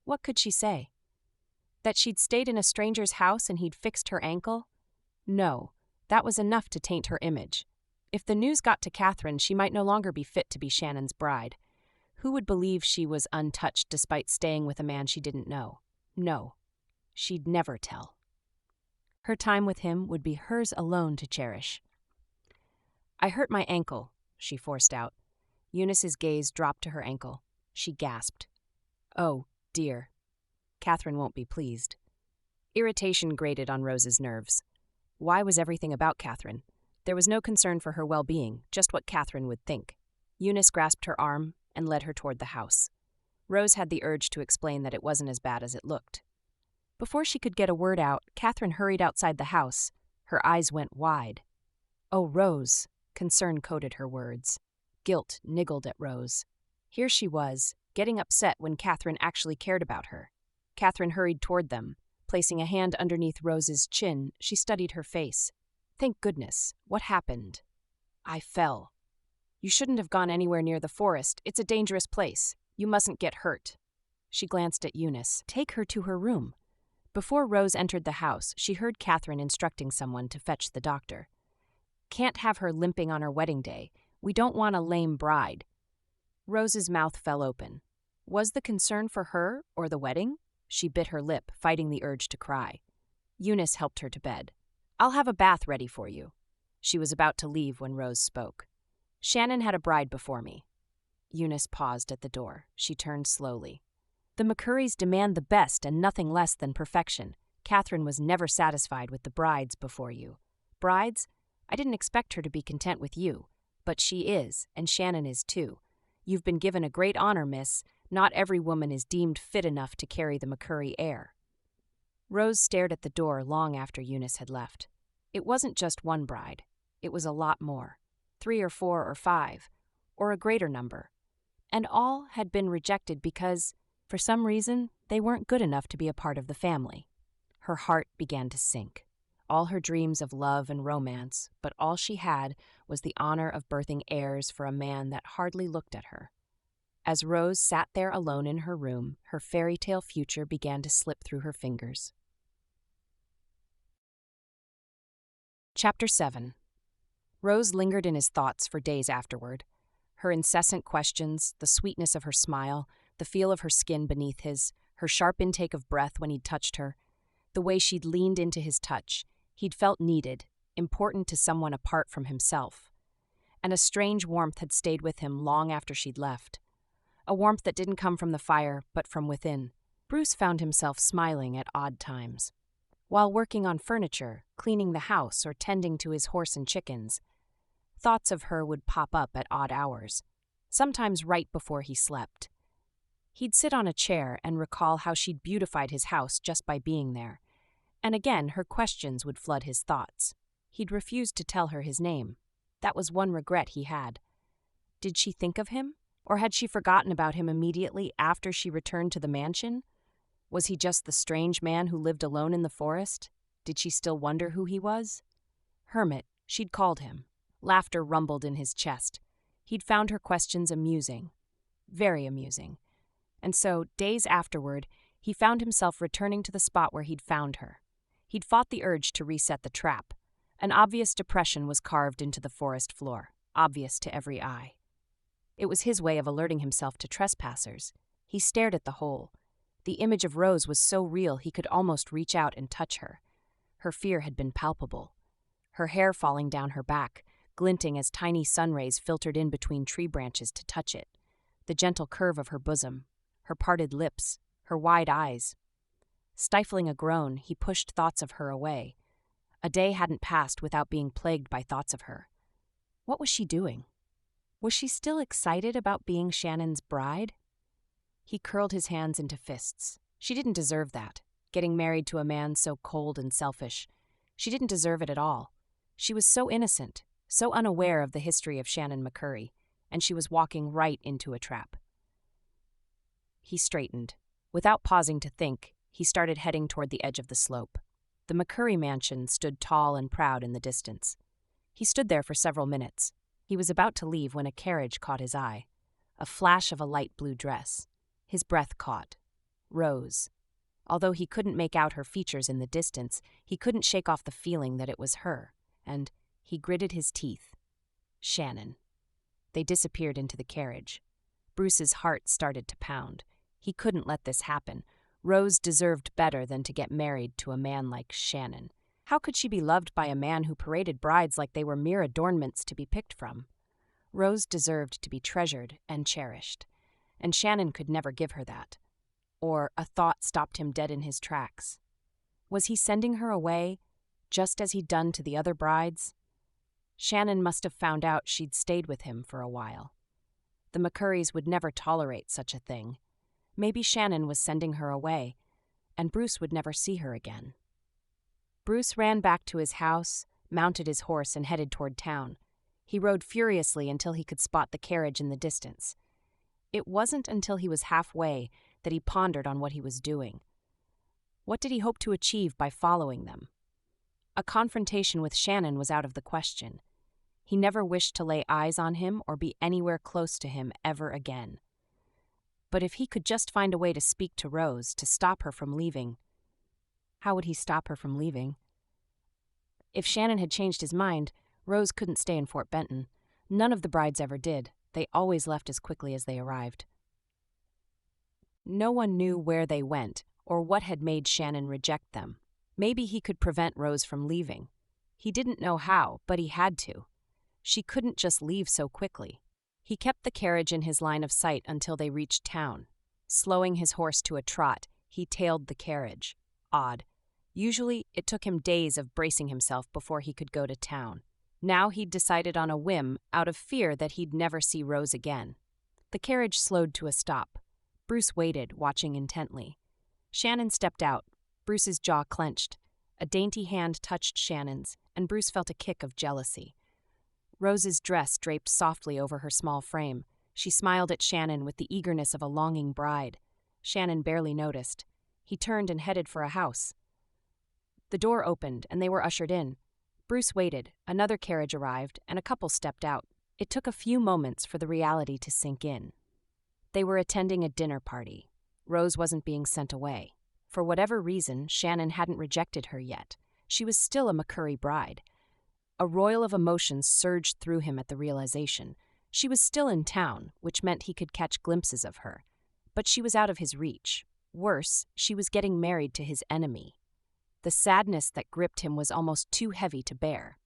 B: What could she say? That she'd stayed in a stranger's house and he'd fixed her ankle? No, that was enough to taint her image. If the news got to Kathryn, she might no longer be fit to be Shannon's bride. Who would believe she was untouched despite staying with a man she didn't know? No, she'd never tell. Her time with him would be hers alone to cherish. I hurt my ankle, she forced out. Eunice's gaze dropped to her ankle. She gasped. Oh, dear. Kathryn won't be pleased. Irritation grated on Rose's nerves. Why was everything about Kathryn? There was no concern for her well-being, just what Kathryn would think. Eunice grasped her arm and led her toward the house. Rose had the urge to explain that it wasn't as bad as it looked. Before she could get a word out, Kathryn hurried outside the house. Her eyes went wide. Oh, Rose, concern coated her words. Guilt niggled at Rose. Here she was, getting upset when Kathryn actually cared about her. Kathryn hurried toward them. Placing a hand underneath Rose's chin, she studied her face. Thank goodness. What happened? I fell. You shouldn't have gone anywhere near the forest. It's a dangerous place. You mustn't get hurt. She glanced at Eunice. Take her to her room. Before Rose entered the house, she heard Kathryn instructing someone to fetch the doctor. Can't have her limping on her wedding day. We don't want a lame bride. Rose's mouth fell open. Was the concern for her or the wedding? She bit her lip, fighting the urge to cry. Eunice helped her to bed. I'll have a bath ready for you. She was about to leave when Rose spoke. Shannon had a bride before me. Eunice paused at the door. She turned slowly. The McCurrys demand the best and nothing less than perfection. Kathryn was never satisfied with the brides before you. Brides? I didn't expect her to be content with you. But she is, and Shannon is too. You've been given a great honor, miss. Not every woman is deemed fit enough to carry the McCurry heir. Rose stared at the door long after Eunice had left. It wasn't just one bride. It was a lot more. 3 or 4 or 5, or a greater number. And all had been rejected because, for some reason, they weren't good enough to be a part of the family. Her heart began to sink. All her dreams of love and romance, but all she had was the honor of birthing heirs for a man that hardly looked at her. As Rose sat there alone in her room, her fairy tale future began to slip through her fingers. Chapter 7. Rose lingered in his thoughts for days afterward. Her incessant questions, the sweetness of her smile, the feel of her skin beneath his, her sharp intake of breath when he'd touched her, the way she'd leaned into his touch. He'd felt needed, important to someone apart from himself. And a strange warmth had stayed with him long after she'd left. A warmth that didn't come from the fire, but from within. Bruce found himself smiling at odd times. While working on furniture, cleaning the house, or tending to his horse and chickens, thoughts of her would pop up at odd hours, sometimes right before he slept. He'd sit on a chair and recall how she'd beautified his house just by being there. And again, her questions would flood his thoughts. He'd refused to tell her his name. That was one regret he had. Did she think of him? Or had she forgotten about him immediately after she returned to the mansion? Was he just the strange man who lived alone in the forest? Did she still wonder who he was? Hermit, she'd called him. Laughter rumbled in his chest. He'd found her questions amusing. Very amusing. And so, days afterward, he found himself returning to the spot where he'd found her. He'd fought the urge to reset the trap. An obvious depression was carved into the forest floor, obvious to every eye. It was his way of alerting himself to trespassers. He stared at the hole. The image of Rose was so real he could almost reach out and touch her. Her fear had been palpable. Her hair falling down her back, glinting as tiny sun rays filtered in between tree branches to touch it. The gentle curve of her bosom, her parted lips, her wide eyes. Stifling a groan, he pushed thoughts of her away. A day hadn't passed without being plagued by thoughts of her. What was she doing? Was she still excited about being Shannon's bride? He curled his hands into fists. She didn't deserve that, getting married to a man so cold and selfish. She didn't deserve it at all. She was so innocent, so unaware of the history of Shannon McCurry, and she was walking right into a trap. He straightened. Without pausing to think, he started heading toward the edge of the slope. The McCurry mansion stood tall and proud in the distance. He stood there for several minutes. He was about to leave when a carriage caught his eye. A flash of a light blue dress. His breath caught. Rose. Although he couldn't make out her features in the distance, he couldn't shake off the feeling that it was her, and he gritted his teeth. Shannon. They disappeared into the carriage. Bruce's heart started to pound. He couldn't let this happen. Rose deserved better than to get married to a man like Shannon. How could she be loved by a man who paraded brides like they were mere adornments to be picked from? Rose deserved to be treasured and cherished, and Shannon could never give her that. Or a thought stopped him dead in his tracks. Was he sending her away, just as he'd done to the other brides? Shannon must have found out she'd stayed with him for a while. The McCurrys would never tolerate such a thing. Maybe Shannon was sending her away, and Bruce would never see her again. Bruce ran back to his house, mounted his horse, and headed toward town. He rode furiously until he could spot the carriage in the distance. It wasn't until he was halfway that he pondered on what he was doing. What did he hope to achieve by following them? A confrontation with Shannon was out of the question. He never wished to lay eyes on him or be anywhere close to him ever again. But if he could just find a way to speak to Rose, to stop her from leaving. How would he stop her from leaving? If Shannon had changed his mind, Rose couldn't stay in Fort Benton. None of the brides ever did. They always left as quickly as they arrived. No one knew where they went or what had made Shannon reject them. Maybe he could prevent Rose from leaving. He didn't know how, but he had to. She couldn't just leave so quickly. He kept the carriage in his line of sight until they reached town. Slowing his horse to a trot, he tailed the carriage. Odd. Usually, it took him days of bracing himself before he could go to town. Now he'd decided on a whim out of fear that he'd never see Rose again. The carriage slowed to a stop. Bruce waited, watching intently. Shannon stepped out. Bruce's jaw clenched. A dainty hand touched Shannon's, and Bruce felt a kick of jealousy. Rose's dress draped softly over her small frame. She smiled at Shannon with the eagerness of a longing bride. Shannon barely noticed. He turned and headed for a house. The door opened, and they were ushered in. Bruce waited. Another carriage arrived, and a couple stepped out. It took a few moments for the reality to sink in. They were attending a dinner party. Rose wasn't being sent away. For whatever reason, Shannon hadn't rejected her yet. She was still a McCurry bride. A roil of emotions surged through him at the realization. She was still in town, which meant he could catch glimpses of her. But she was out of his reach. Worse, she was getting married to his enemy. The sadness that gripped him was almost too heavy to bear.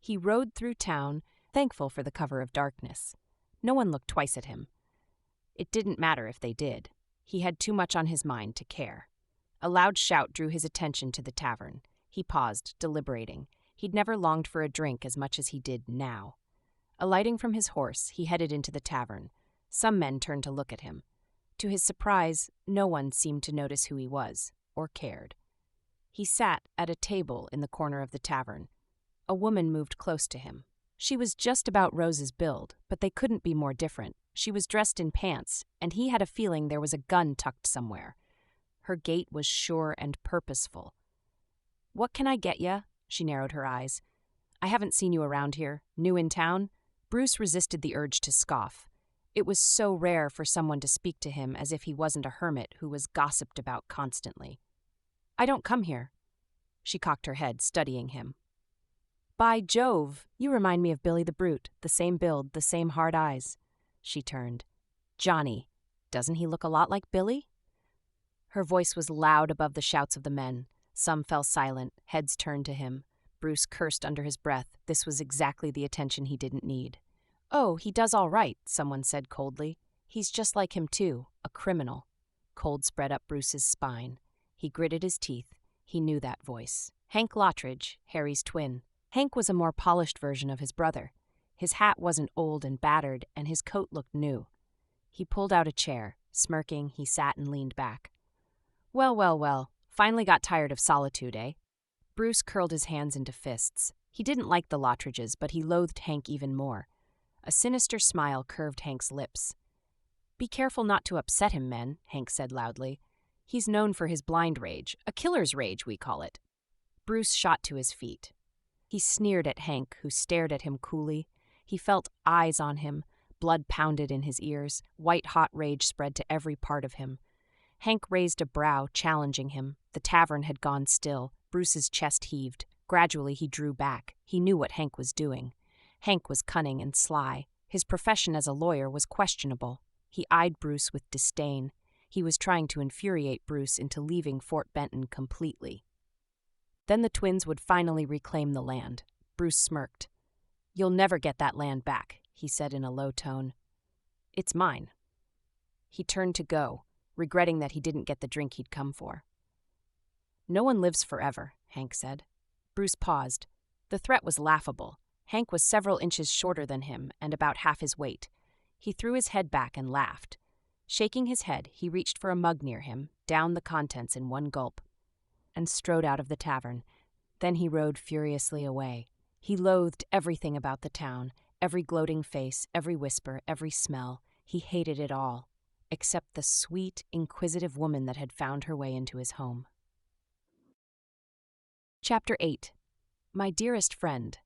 B: He rode through town, thankful for the cover of darkness. No one looked twice at him. It didn't matter if they did. He had too much on his mind to care. A loud shout drew his attention to the tavern. He paused, deliberating. He'd never longed for a drink as much as he did now. Alighting from his horse, he headed into the tavern. Some men turned to look at him. To his surprise, no one seemed to notice who he was, or cared. He sat at a table in the corner of the tavern. A woman moved close to him. She was just about Rose's build, but they couldn't be more different. She was dressed in pants, and he had a feeling there was a gun tucked somewhere. Her gait was sure and purposeful. "What can I get ya?" She narrowed her eyes. "I haven't seen you around here. New in town?" Bruce resisted the urge to scoff. It was so rare for someone to speak to him as if he wasn't a hermit who was gossiped about constantly. "I don't come here." She cocked her head, studying him. "By Jove, you remind me of Billy the Brute, the same build, the same hard eyes." She turned. "Johnny, doesn't he look a lot like Billy?" Her voice was loud above the shouts of the men. Some fell silent, heads turned to him. Bruce cursed under his breath. This was exactly the attention he didn't need. "Oh, he does all right," someone said coldly. "He's just like him too, a criminal." Cold spread up Bruce's spine. He gritted his teeth. He knew that voice. Hank Lottridge, Harry's twin. Hank was a more polished version of his brother. His hat wasn't old and battered, and his coat looked new. He pulled out a chair. Smirking, he sat and leaned back. "Well, well, well. Finally got tired of solitude, eh?" Bruce curled his hands into fists. He didn't like the Lottridges, but he loathed Hank even more. A sinister smile curved Hank's lips. "Be careful not to upset him, men," Hank said loudly. "He's known for his blind rage, a killer's rage, we call it." Bruce shot to his feet. He sneered at Hank, who stared at him coolly. He felt eyes on him. Blood pounded in his ears. White-hot rage spread to every part of him. Hank raised a brow, challenging him. The tavern had gone still. Bruce's chest heaved. Gradually he drew back. He knew what Hank was doing. Hank was cunning and sly. His profession as a lawyer was questionable. He eyed Bruce with disdain. He was trying to infuriate Bruce into leaving Fort Benton completely. Then the twins would finally reclaim the land. Bruce smirked. "You'll never get that land back," he said in a low tone. "It's mine." He turned to go, regretting that he didn't get the drink he'd come for. "No one lives forever," Hank said. Bruce paused. The threat was laughable. Hank was several inches shorter than him and about half his weight. He threw his head back and laughed. Shaking his head, he reached for a mug near him, downed the contents in one gulp, and strode out of the tavern. Then he rode furiously away. He loathed everything about the town, every gloating face, every whisper, every smell. He hated it all, except the sweet, inquisitive woman that had found her way into his home. Chapter 8. My Dearest Friend.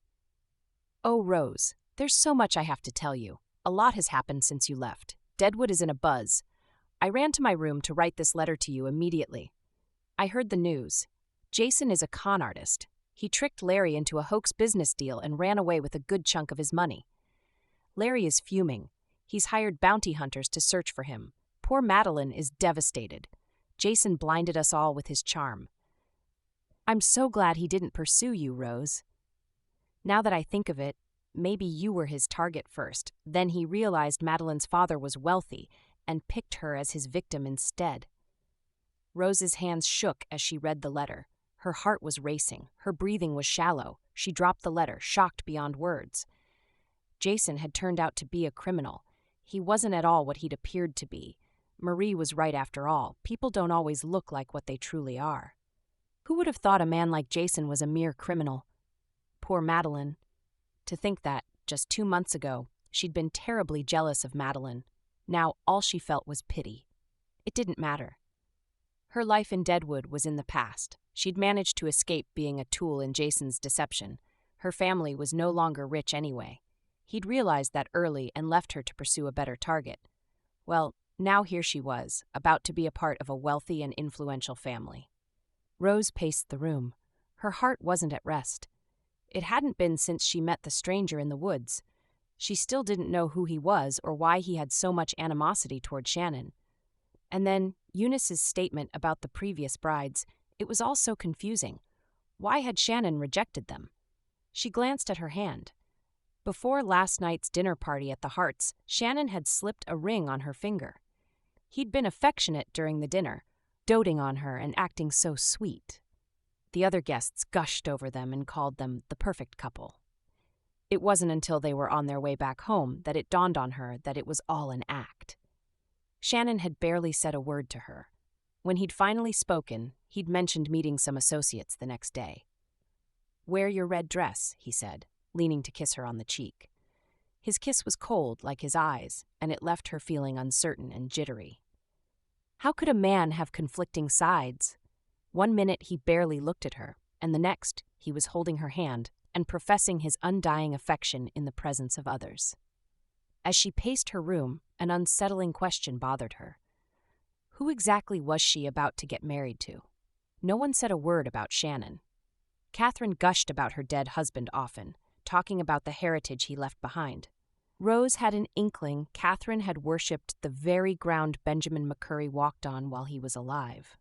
B: Oh, Rose, there's so much I have to tell you. A lot has happened since you left. Deadwood is in a buzz. I ran to my room to write this letter to you immediately. I heard the news. Jason is a con artist. He tricked Larry into a hoax business deal and ran away with a good chunk of his money. Larry is fuming. He's hired bounty hunters to search for him. Poor Madeline is devastated. Jason blinded us all with his charm. I'm so glad he didn't pursue you, Rose. Now that I think of it, maybe you were his target first. Then he realized Madeline's father was wealthy and picked her as his victim instead. Rose's hands shook as she read the letter. Her heart was racing. Her breathing was shallow. She dropped the letter, shocked beyond words. Jason had turned out to be a criminal. He wasn't at all what he'd appeared to be. Marie was right after all. People don't always look like what they truly are. Who would have thought a man like Jason was a mere criminal? Poor Madeline. To think that, just 2 months ago, she'd been terribly jealous of Madeline. Now all she felt was pity. It didn't matter. Her life in Deadwood was in the past. She'd managed to escape being a tool in Jason's deception. Her family was no longer rich anyway. He'd realized that early and left her to pursue a better target. Well, now here she was, about to be a part of a wealthy and influential family. Rose paced the room. Her heart wasn't at rest. It hadn't been since she met the stranger in the woods. She still didn't know who he was or why he had so much animosity toward Shannon. And then Eunice's statement about the previous brides, it was all so confusing. Why had Shannon rejected them? She glanced at her hand. Before last night's dinner party at the Harts, Shannon had slipped a ring on her finger. He'd been affectionate during the dinner, doting on her and acting so sweet. The other guests gushed over them and called them the perfect couple. It wasn't until they were on their way back home that it dawned on her that it was all an act. Shannon had barely said a word to her. When he'd finally spoken, he'd mentioned meeting some associates the next day. "Wear your red dress," he said, leaning to kiss her on the cheek. His kiss was cold, like his eyes, and it left her feeling uncertain and jittery. How could a man have conflicting sides? 1 minute he barely looked at her, and the next he was holding her hand and professing his undying affection in the presence of others. As she paced her room, an unsettling question bothered her. Who exactly was she about to get married to? No one said a word about Shannon. Kathryn gushed about her dead husband often, talking about the heritage he left behind. Rose had an inkling Kathryn had worshipped the very ground Benjamin McCurry walked on while he was alive.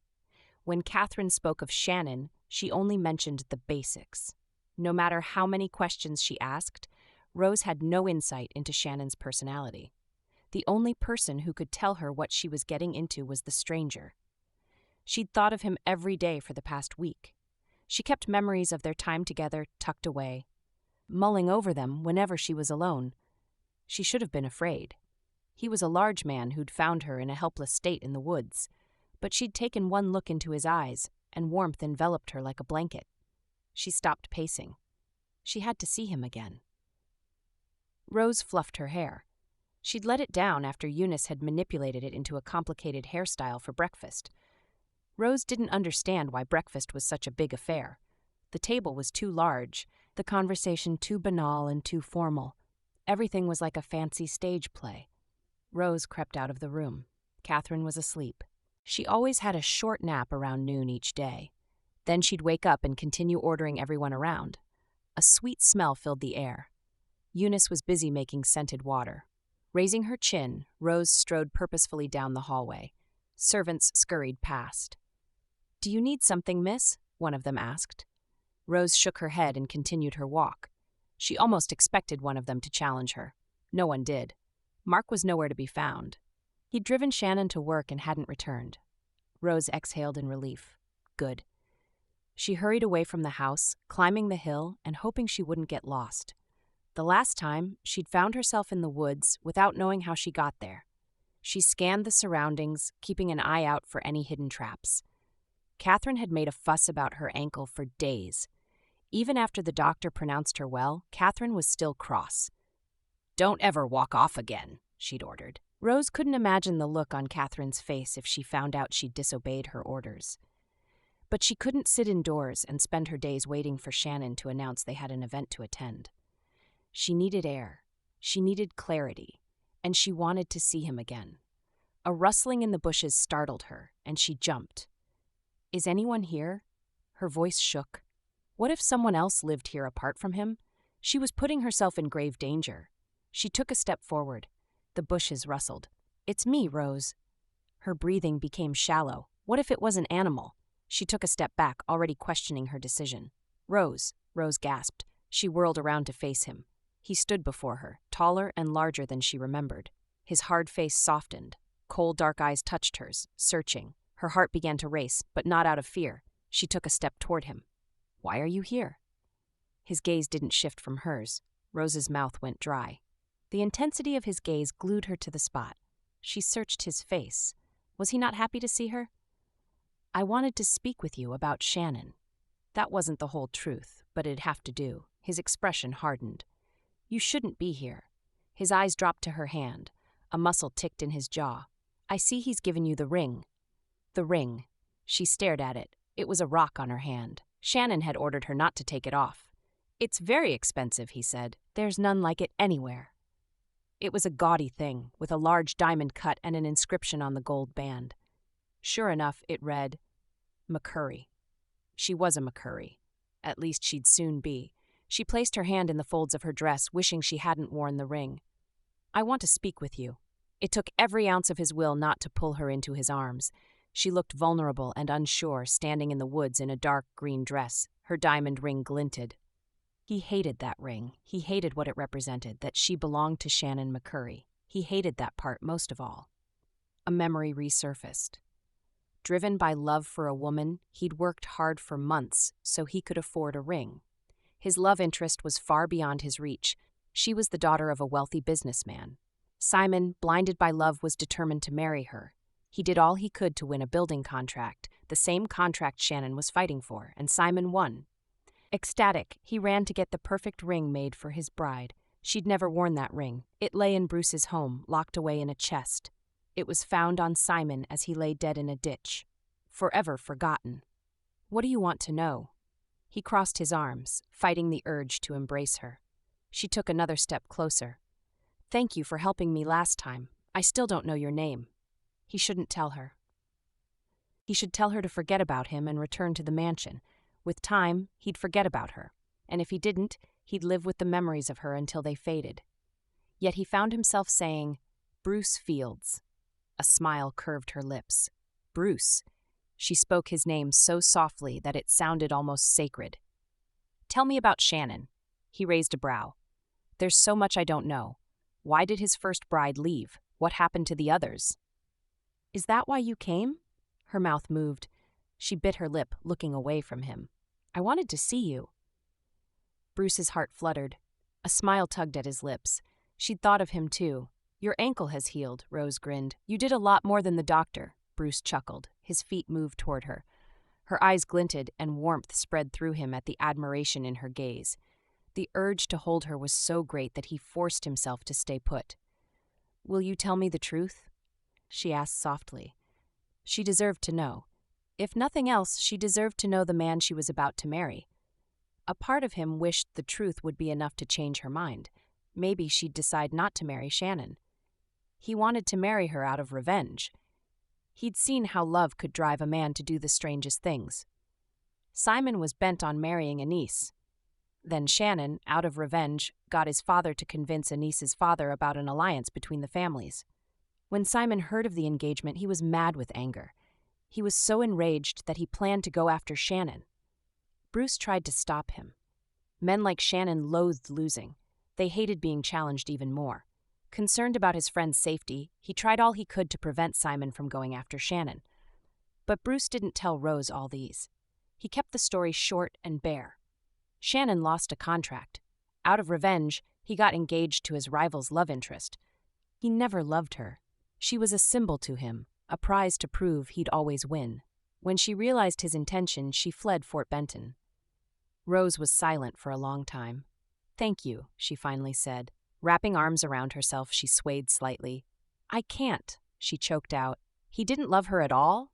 B: When Kathryn spoke of Shannon, she only mentioned the basics. No matter how many questions she asked, Rose had no insight into Shannon's personality. The only person who could tell her what she was getting into was the stranger. She'd thought of him every day for the past week. She kept memories of their time together tucked away, mulling over them whenever she was alone. She should have been afraid. He was a large man who'd found her in a helpless state in the woods, but she'd taken one look into his eyes, and warmth enveloped her like a blanket. She stopped pacing. She had to see him again. Rose fluffed her hair. She'd let it down after Eunice had manipulated it into a complicated hairstyle for breakfast. Rose didn't understand why breakfast was such a big affair. The table was too large, the conversation too banal and too formal. Everything was like a fancy stage play. Rose crept out of the room. Kathryn was asleep. She always had a short nap around noon each day. Then she'd wake up and continue ordering everyone around. A sweet smell filled the air. Eunice was busy making scented water. Raising her chin, Rose strode purposefully down the hallway. Servants scurried past. "Do you need something, miss?" one of them asked. Rose shook her head and continued her walk. She almost expected one of them to challenge her. No one did. Mark was nowhere to be found. He'd driven Shannon to work and hadn't returned. Rose exhaled in relief. Good. She hurried away from the house, climbing the hill and hoping she wouldn't get lost. The last time, she'd found herself in the woods without knowing how she got there. She scanned the surroundings, keeping an eye out for any hidden traps. Kathryn had made a fuss about her ankle for days. Even after the doctor pronounced her well, Kathryn was still cross. "Don't ever walk off again," she'd ordered. Rose couldn't imagine the look on Kathryn's face if she found out she'd disobeyed her orders. But she couldn't sit indoors and spend her days waiting for Shannon to announce they had an event to attend. She needed air, she needed clarity, and she wanted to see him again. A rustling in the bushes startled her, and she jumped. "Is anyone here?" Her voice shook. What if someone else lived here apart from him? She was putting herself in grave danger. She took a step forward. The bushes rustled. "It's me, Rose." Her breathing became shallow. What if it was an animal? She took a step back, already questioning her decision. "Rose," Rose gasped. She whirled around to face him. He stood before her, taller and larger than she remembered. His hard face softened. Cold, dark eyes touched hers, searching. Her heart began to race, but not out of fear. She took a step toward him. "Why are you here?" His gaze didn't shift from hers. Rose's mouth went dry. The intensity of his gaze glued her to the spot. She searched his face. Was he not happy to see her? "I wanted to speak with you about Shannon." That wasn't the whole truth, but it'd have to do. His expression hardened. "You shouldn't be here." His eyes dropped to her hand. A muscle ticked in his jaw. "I see he's given you the ring." The ring. She stared at it. It was a rock on her hand. Shannon had ordered her not to take it off. "It's very expensive," he said. "There's none like it anywhere." It was a gaudy thing, with a large diamond cut and an inscription on the gold band. Sure enough, it read, McCurry. She was a McCurry. At least she'd soon be. She placed her hand in the folds of her dress, wishing she hadn't worn the ring. "I want to speak with you." It took every ounce of his will not to pull her into his arms. She looked vulnerable and unsure, standing in the woods in a dark green dress. Her diamond ring glinted. He hated that ring. He hated what it represented, that she belonged to Shannon McCurry. He hated that part most of all. A memory resurfaced. Driven by love for a woman, he'd worked hard for months so he could afford a ring. His love interest was far beyond his reach. She was the daughter of a wealthy businessman. Simon, blinded by love, was determined to marry her. He did all he could to win a building contract, the same contract Shannon was fighting for, and Simon won. Ecstatic, he ran to get the perfect ring made for his bride. She'd never worn that ring. It lay in Bruce's home, locked away in a chest. It was found on Simon as he lay dead in a ditch. Forever forgotten. "What do you want to know?" He crossed his arms, fighting the urge to embrace her. She took another step closer. "Thank you for helping me last time. I still don't know your name." He shouldn't tell her. He should tell her to forget about him and return to the mansion. With time, he'd forget about her. And if he didn't, he'd live with the memories of her until they faded. Yet he found himself saying, "Bruce Fields." A smile curved her lips. "Bruce." She spoke his name so softly that it sounded almost sacred. "Tell me about Shannon." He raised a brow. "There's so much I don't know. Why did his first bride leave? What happened to the others?" "Is that why you came?" Her mouth moved. She bit her lip, looking away from him. "I wanted to see you." Bruce's heart fluttered. A smile tugged at his lips. She'd thought of him too. "Your ankle has healed," Rose grinned. "You did a lot more than the doctor." Bruce chuckled. His feet moved toward her. Her eyes glinted, and warmth spread through him at the admiration in her gaze. The urge to hold her was so great that he forced himself to stay put. "Will you tell me the truth?" she asked softly. She deserved to know. If nothing else, she deserved to know the man she was about to marry. A part of him wished the truth would be enough to change her mind. Maybe she'd decide not to marry Shannon. He wanted to marry her out of revenge. He'd seen how love could drive a man to do the strangest things. Simon was bent on marrying Anise. Then Shannon, out of revenge, got his father to convince Anise's father about an alliance between the families. When Simon heard of the engagement, he was mad with anger. He was so enraged that he planned to go after Shannon. Bruce tried to stop him. Men like Shannon loathed losing. They hated being challenged even more. Concerned about his friend's safety, he tried all he could to prevent Simon from going after Shannon. But Bruce didn't tell Rose all these. He kept the story short and bare. Shannon lost a contract. Out of revenge, he got engaged to his rival's love interest. He never loved her. She was a symbol to him, a prize to prove he'd always win. When she realized his intention, she fled Fort Benton. Rose was silent for a long time. "Thank you," she finally said. Wrapping arms around herself, she swayed slightly. "I can't," she choked out. "He didn't love her at all?"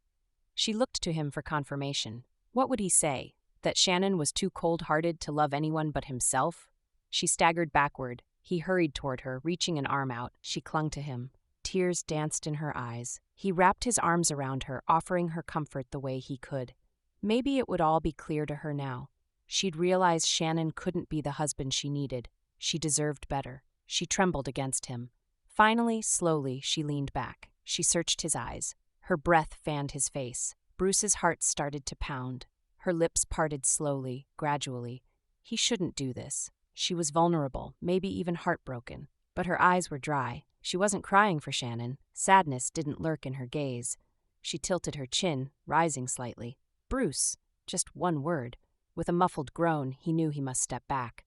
B: She looked to him for confirmation. What would he say? That Shannon was too cold-hearted to love anyone but himself? She staggered backward. He hurried toward her, reaching an arm out. She clung to him. Tears danced in her eyes. He wrapped his arms around her, offering her comfort the way he could. Maybe it would all be clear to her now. She'd realized Shannon couldn't be the husband she needed. She deserved better. She trembled against him. Finally, slowly, she leaned back. She searched his eyes. Her breath fanned his face. Bruce's heart started to pound. Her lips parted slowly, gradually. He shouldn't do this. She was vulnerable, maybe even heartbroken. But her eyes were dry. She wasn't crying for Shannon. Sadness didn't lurk in her gaze. She tilted her chin, rising slightly. Bruce, just one word. With a muffled groan, he knew he must step back.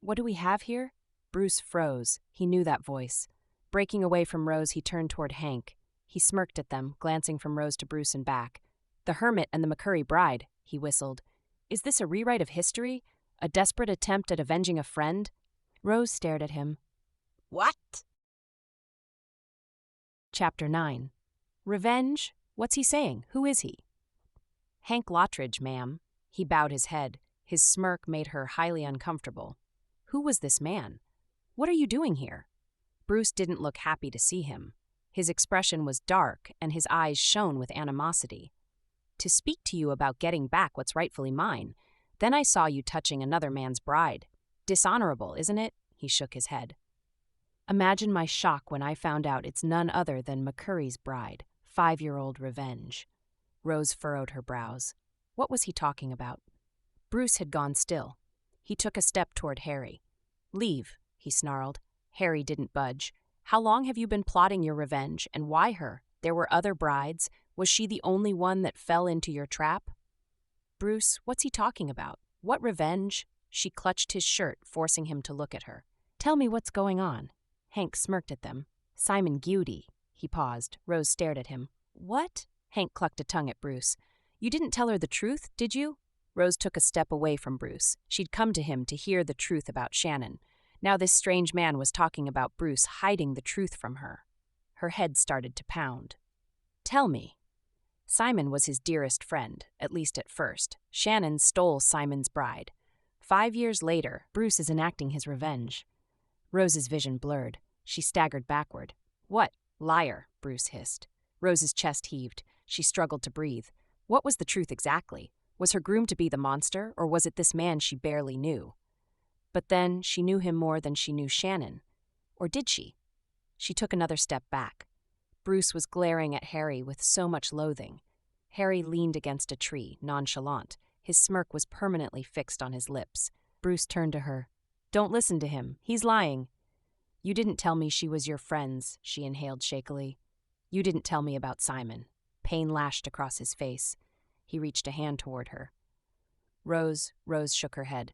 B: What do we have here? Bruce froze. He knew that voice. Breaking away from Rose, he turned toward Hank. He smirked at them, glancing from Rose to Bruce and back. The hermit and the McCurry bride, he whistled. Is this a rewrite of history? A desperate attempt at avenging a friend? Rose stared at him.
C: What?
B: Chapter 9. Revenge? What's he saying? Who is he? Hank Lottridge, ma'am. He bowed his head. His smirk made her highly uncomfortable. Who was this man? What are you doing here? Bruce didn't look happy to see him. His expression was dark, and his eyes shone with animosity. To speak to you about getting back what's rightfully mine. Then I saw you touching another man's bride. Dishonorable, isn't it? He shook his head. Imagine my shock when I found out it's none other than McCurry's bride, 5-year-old Revenge. Rose furrowed her brows. What was he talking about? Bruce had gone still. He took a step toward Harry. Leave, he snarled. Harry didn't budge. How long have you been plotting your revenge, and why her? There were other brides. Was she the only one that fell into your trap? Bruce, what's he talking about? What revenge? She clutched his shirt, forcing him to look at her. Tell me what's going on. Hank smirked at them. Simon Gudy. He paused. Rose stared at him. What? Hank clucked a tongue at Bruce. You didn't tell her the truth, did you? Rose took a step away from Bruce. She'd come to him to hear the truth about Shannon. Now this strange man was talking about Bruce hiding the truth from her. Her head started to pound. Tell me. Simon was his dearest friend, at least at first. Shannon stole Simon's bride. 5 years later, Bruce is enacting his revenge. Rose's vision blurred. She staggered backward. What? Liar, Bruce hissed. Rose's chest heaved. She struggled to breathe. What was the truth exactly? Was her groom to be the monster, or was it this man she barely knew? But then, she knew him more than she knew Shannon. Or did she? She took another step back. Bruce was glaring at Harry with so much loathing. Harry leaned against a tree, nonchalant. His smirk was permanently fixed on his lips. Bruce turned to her. Don't listen to him. He's lying. You didn't tell me she was your friend's, she inhaled shakily. You didn't tell me about Simon. Pain lashed across his face. He reached a hand toward her. Rose shook her head.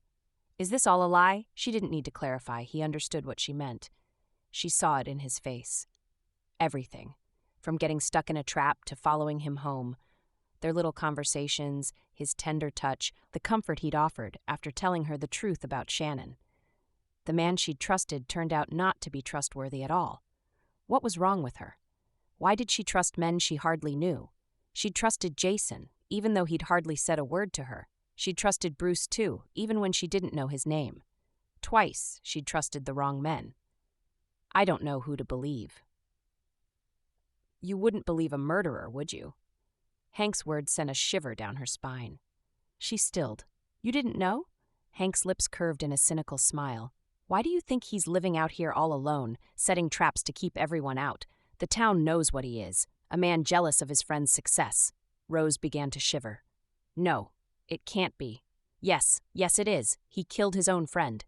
B: Is this all a lie? She didn't need to clarify. He understood what she meant. She saw it in his face. Everything. From getting stuck in a trap to following him home. Their little conversations, his tender touch, the comfort he'd offered after telling her the truth about Shannon. The man she'd trusted turned out not to be trustworthy at all. What was wrong with her? Why did she trust men she hardly knew? She'd trusted Jason, even though he'd hardly said a word to her. She'd trusted Bruce, too, even when she didn't know his name. Twice, she'd trusted the wrong men. I don't know who to believe. You wouldn't believe a murderer, would you? Hank's words sent a shiver down her spine. She stilled. You didn't know? Hank's lips curved in a cynical smile. Why do you think he's living out here all alone, setting traps to keep everyone out? The town knows what he is, a man jealous of his friend's success. Rose began to shiver. No, it can't be. Yes, it is. He killed his own friend.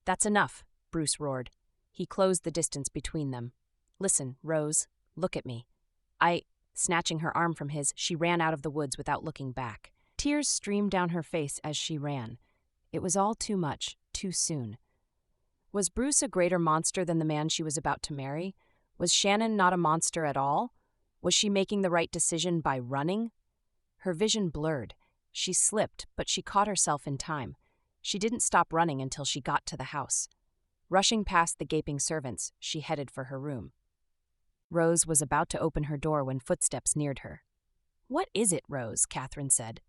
B: That's enough, Bruce roared. He closed the distance between them. Listen, Rose, look at me. Snatching her arm from his, she ran out of the woods without looking back. Tears streamed down her face as she ran. It was all too much, too soon. Was Bruce a greater monster than the man she was about to marry? Was Shannon not a monster at all? Was she making the right decision by running? Her vision blurred. She slipped, but she caught herself in time. She didn't stop running until she got to the house. Rushing past the gaping servants, she headed for her room. Rose was about to open her door when footsteps neared her. What is it, Rose? Kathryn said.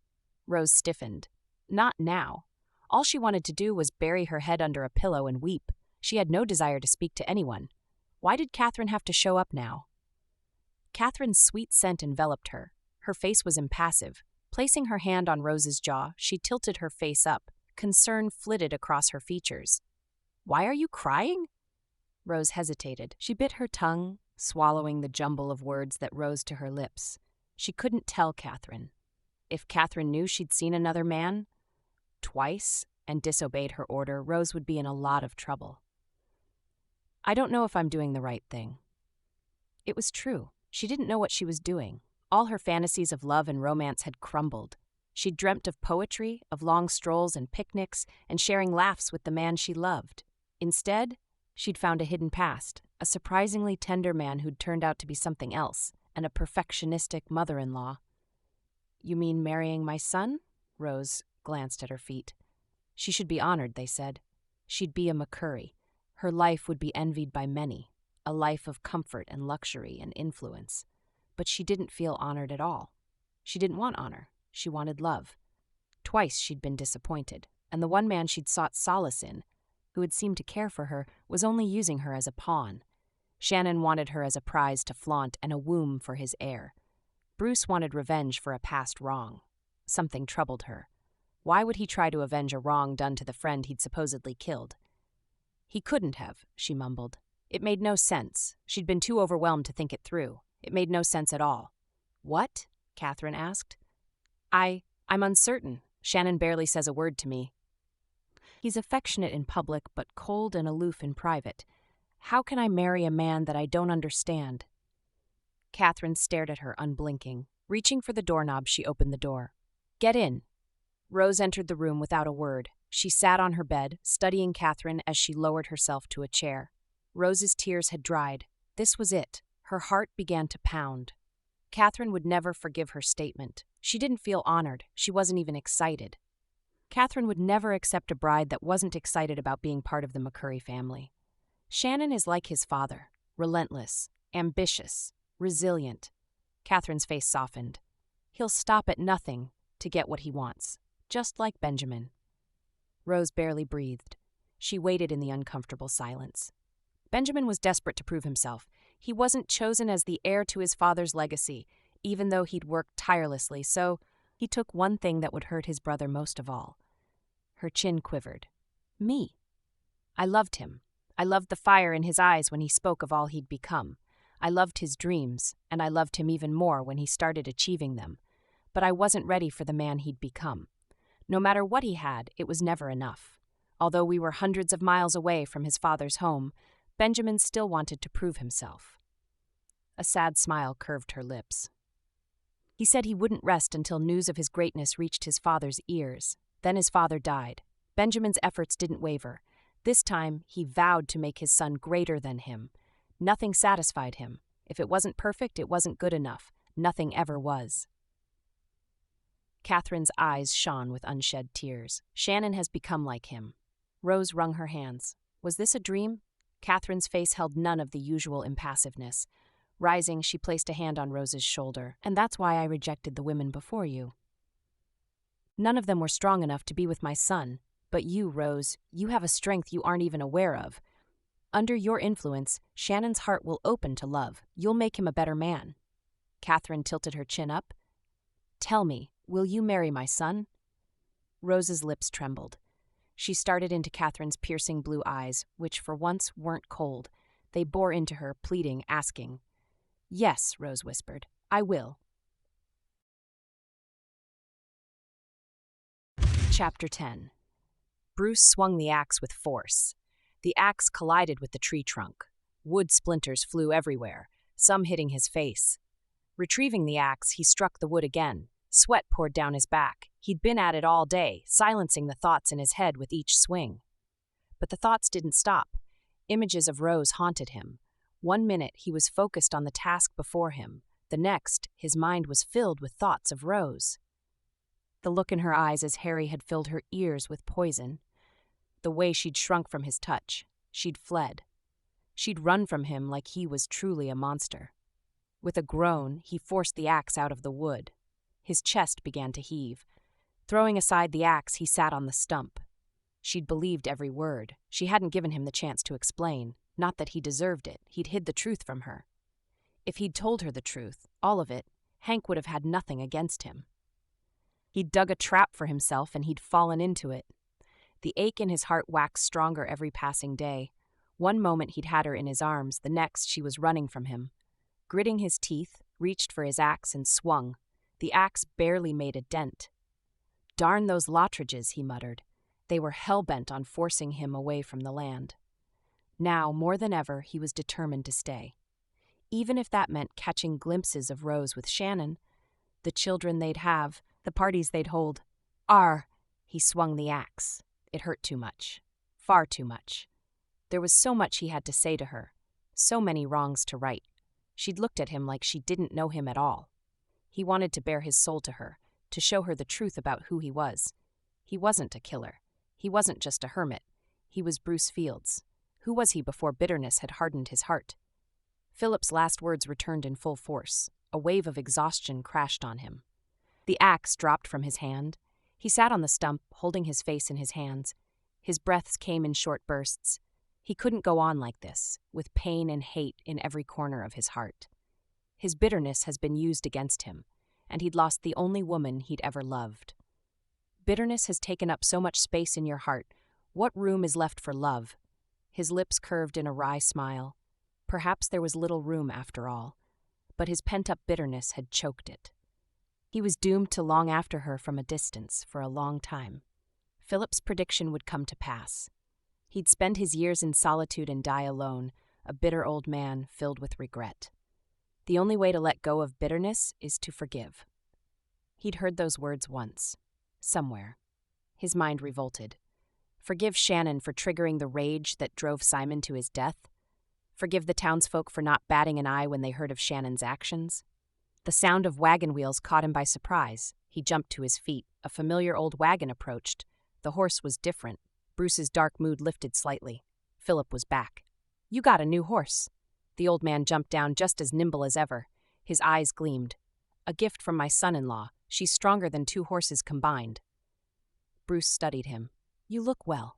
B: Rose stiffened. Not now. All she wanted to do was bury her head under a pillow and weep. She had no desire to speak to anyone. Why did Kathryn have to show up now? Kathryn's sweet scent enveloped her. Her face was impassive. Placing her hand on Rose's jaw, she tilted her face up. Concern flitted across her features. "Why are you crying?" Rose hesitated. She bit her tongue, swallowing the jumble of words that rose to her lips. She couldn't tell Kathryn. If Kathryn knew she'd seen another man twice and disobeyed her order, Rose would be in a lot of trouble. "I don't know if I'm doing the right thing." It was true. She didn't know what she was doing. All her fantasies of love and romance had crumbled. She'd dreamt of poetry, of long strolls and picnics, and sharing laughs with the man she loved. Instead, she'd found a hidden past, a surprisingly tender man who'd turned out to be something else, and a perfectionistic mother-in-law. "You mean marrying my son?" Rose glanced at her feet. She should be honored, they said. She'd be a McCurry. Her life would be envied by many, a life of comfort and luxury and influence. But she didn't feel honored at all. She didn't want honor. She wanted love. Twice she'd been disappointed, and the one man she'd sought solace in, who had seemed to care for her, was only using her as a pawn. Shannon wanted her as a prize to flaunt and a womb for his heir. Bruce wanted revenge for a past wrong. Something troubled her. Why would he try to avenge a wrong done to the friend he'd supposedly killed? He couldn't have, she mumbled. It made no sense. She'd been too overwhelmed to think it through. It made no sense at all. "What?" Kathryn asked. I'm uncertain. Shannon barely says a word to me. He's affectionate in public, but cold and aloof in private. How can I marry a man that I don't understand? Kathryn stared at her, unblinking. Reaching for the doorknob, she opened the door. "Get in." Rose entered the room without a word. She sat on her bed, studying Kathryn as she lowered herself to a chair. Rose's tears had dried. This was it. Her heart began to pound. Kathryn would never forgive her statement. She didn't feel honored. She wasn't even excited. Kathryn would never accept a bride that wasn't excited about being part of the McCurry family. Shannon is like his father, relentless, ambitious, resilient. Kathryn's face softened. He'll stop at nothing to get what he wants, just like Benjamin. Rose barely breathed. She waited in the uncomfortable silence. Benjamin was desperate to prove himself. He wasn't chosen as the heir to his father's legacy, even though he'd worked tirelessly, so he took one thing that would hurt his brother most of all. Her chin quivered. Me. I loved him. I loved the fire in his eyes when he spoke of all he'd become. I loved his dreams, and I loved him even more when he started achieving them. But I wasn't ready for the man he'd become. No matter what he had, it was never enough. Although we were hundreds of miles away from his father's home, Benjamin still wanted to prove himself. A sad smile curved her lips. He said he wouldn't rest until news of his greatness reached his father's ears. Then his father died. Benjamin's efforts didn't waver. This time, he vowed to make his son greater than him. Nothing satisfied him. If it wasn't perfect, it wasn't good enough. Nothing ever was. Kathryn's eyes shone with unshed tears. Shannon has become like him. Rose wrung her hands. Was this a dream? Kathryn's face held none of the usual impassiveness. Rising, she placed a hand on Rose's shoulder. "And that's why I rejected the women before you. None of them were strong enough to be with my son. But you, Rose, you have a strength you aren't even aware of. Under your influence, Shannon's heart will open to love. You'll make him a better man." Kathryn tilted her chin up. "Tell me, will you marry my son?" Rose's lips trembled. She started into Kathryn's piercing blue eyes, which for once weren't cold. They bore into her, pleading, asking. "Yes," Rose whispered, "I will." Chapter 10. Bruce swung the axe with force. The axe collided with the tree trunk. Wood splinters flew everywhere, some hitting his face. Retrieving the axe, he struck the wood again. Sweat poured down his back. He'd been at it all day, silencing the thoughts in his head with each swing. But the thoughts didn't stop. Images of Rose haunted him. One minute, he was focused on the task before him. The next, his mind was filled with thoughts of Rose. The look in her eyes as Harry had filled her ears with poison. The way she'd shrunk from his touch. She'd fled. She'd run from him like he was truly a monster. With a groan, he forced the axe out of the wood. His chest began to heave. Throwing aside the axe, he sat on the stump. She'd believed every word. She hadn't given him the chance to explain. Not that he deserved it. He'd hid the truth from her. If he'd told her the truth, all of it, Hank would have had nothing against him. He'd dug a trap for himself and he'd fallen into it. The ache in his heart waxed stronger every passing day. One moment he'd had her in his arms, the next she was running from him. Gritting his teeth, reached for his axe and swung. The axe barely made a dent. "Darn those Lottridges," he muttered. They were hell-bent on forcing him away from the land. Now, more than ever, he was determined to stay. Even if that meant catching glimpses of Rose with Shannon, the children they'd have, the parties they'd hold. He swung the axe. It hurt too much. Far too much. There was so much he had to say to her. So many wrongs to right. She'd looked at him like she didn't know him at all. He wanted to bare his soul to her, to show her the truth about who he was. He wasn't a killer. He wasn't just a hermit. He was Bruce Fields. Who was he before bitterness had hardened his heart? Philip's last words returned in full force. A wave of exhaustion crashed on him. The axe dropped from his hand. He sat on the stump, holding his face in his hands. His breaths came in short bursts. He couldn't go on like this, with pain and hate in every corner of his heart. His bitterness has been used against him, and he'd lost the only woman he'd ever loved. Bitterness has taken up so much space in your heart. What room is left for love? His lips curved in a wry smile. Perhaps there was little room after all, but his pent-up bitterness had choked it. He was doomed to long after her from a distance for a long time. Philip's prediction would come to pass. He'd spend his years in solitude and die alone, a bitter old man filled with regret. The only way to let go of bitterness is to forgive. He'd heard those words once, somewhere. His mind revolted. Forgive Shannon for triggering the rage that drove Simon to his death? Forgive the townsfolk for not batting an eye when they heard of Shannon's actions? The sound of wagon wheels caught him by surprise. He jumped to his feet. A familiar old wagon approached. The horse was different. Bruce's dark mood lifted slightly. Philip was back. "You got a new horse." The old man jumped down just as nimble as ever. His eyes gleamed. "A gift from my son-in-law. She's stronger than 2 horses combined." Bruce studied him. "You look well."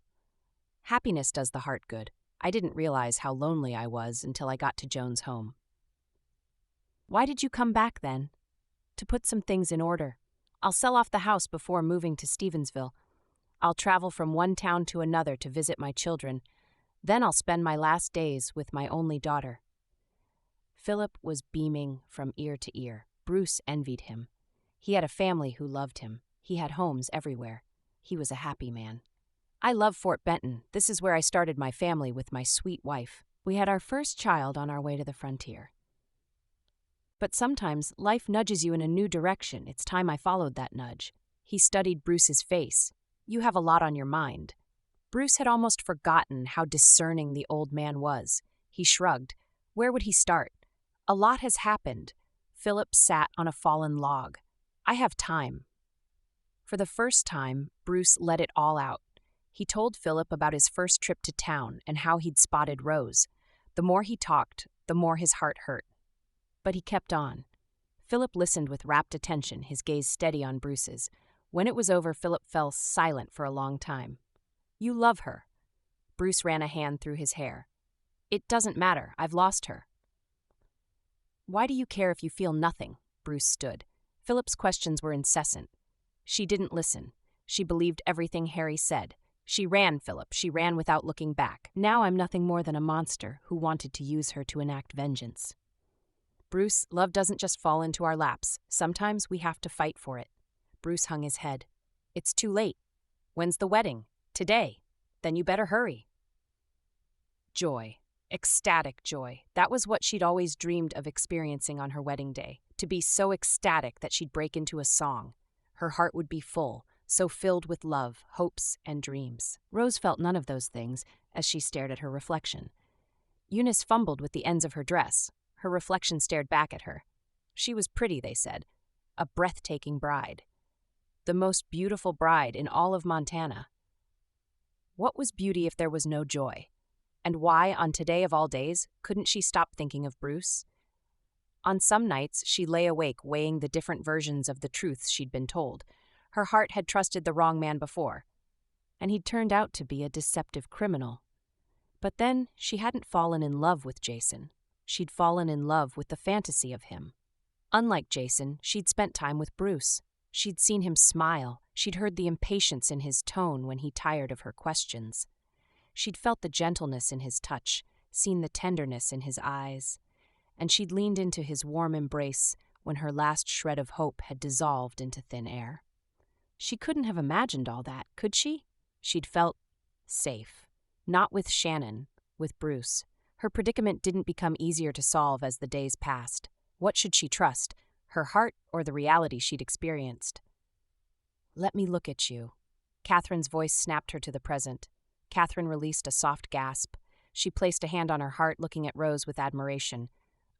B: "Happiness does the heart good. I didn't realize how lonely I was until I got to Joan's home." "Why did you come back then?" "To put some things in order. I'll sell off the house before moving to Stevensville. I'll travel from one town to another to visit my children. Then I'll spend my last days with my only daughter." Philip was beaming from ear to ear. Bruce envied him. He had a family who loved him. He had homes everywhere. He was a happy man. "I love Fort Benton. This is where I started my family with my sweet wife. We had our first child on our way to the frontier. But sometimes life nudges you in a new direction. It's time I followed that nudge." He studied Bruce's face. "You have a lot on your mind." Bruce had almost forgotten how discerning the old man was. He shrugged. Where would he start? "A lot has happened." Philip sat on a fallen log. "I have time." For the first time, Bruce let it all out. He told Philip about his first trip to town and how he'd spotted Rose. The more he talked, the more his heart hurt. But he kept on. Philip listened with rapt attention, his gaze steady on Bruce's. When it was over, Philip fell silent for a long time. "You love her." Bruce ran a hand through his hair. "It doesn't matter. I've lost her." "Why do you care if you feel nothing?" Bruce stood. Philip's questions were incessant. She didn't listen. She believed everything Harry said. She ran, Philip. She ran without looking back. "Now I'm nothing more than a monster who wanted to use her to enact vengeance." "Bruce, love doesn't just fall into our laps. Sometimes we have to fight for it." Bruce hung his head. "It's too late. When's the wedding?" "Today." "Then you better hurry." Joy. Ecstatic joy. That was what she'd always dreamed of experiencing on her wedding day. To be so ecstatic that she'd break into a song. Her heart would be full, so filled with love, hopes, and dreams. Rose felt none of those things as she stared at her reflection. Eunice fumbled with the ends of her dress. Her reflection stared back at her. She was pretty, they said. A breathtaking bride. The most beautiful bride in all of Montana. What was beauty if there was no joy? And why, on today of all days, couldn't she stop thinking of Bruce? On some nights, she lay awake weighing the different versions of the truths she'd been told. Her heart had trusted the wrong man before, and he'd turned out to be a deceptive criminal. But then she hadn't fallen in love with Jason. She'd fallen in love with the fantasy of him. Unlike Jason, she'd spent time with Bruce. She'd seen him smile. She'd heard the impatience in his tone when he tired of her questions. She'd felt the gentleness in his touch, seen the tenderness in his eyes, and she'd leaned into his warm embrace when her last shred of hope had dissolved into thin air. She couldn't have imagined all that, could she? She'd felt safe. Not with Shannon, with Bruce. Her predicament didn't become easier to solve as the days passed. What should she trust, her heart or the reality she'd experienced? "Let me look at you." Kathryn's voice snapped her to the present. Kathryn released a soft gasp. She placed a hand on her heart, looking at Rose with admiration.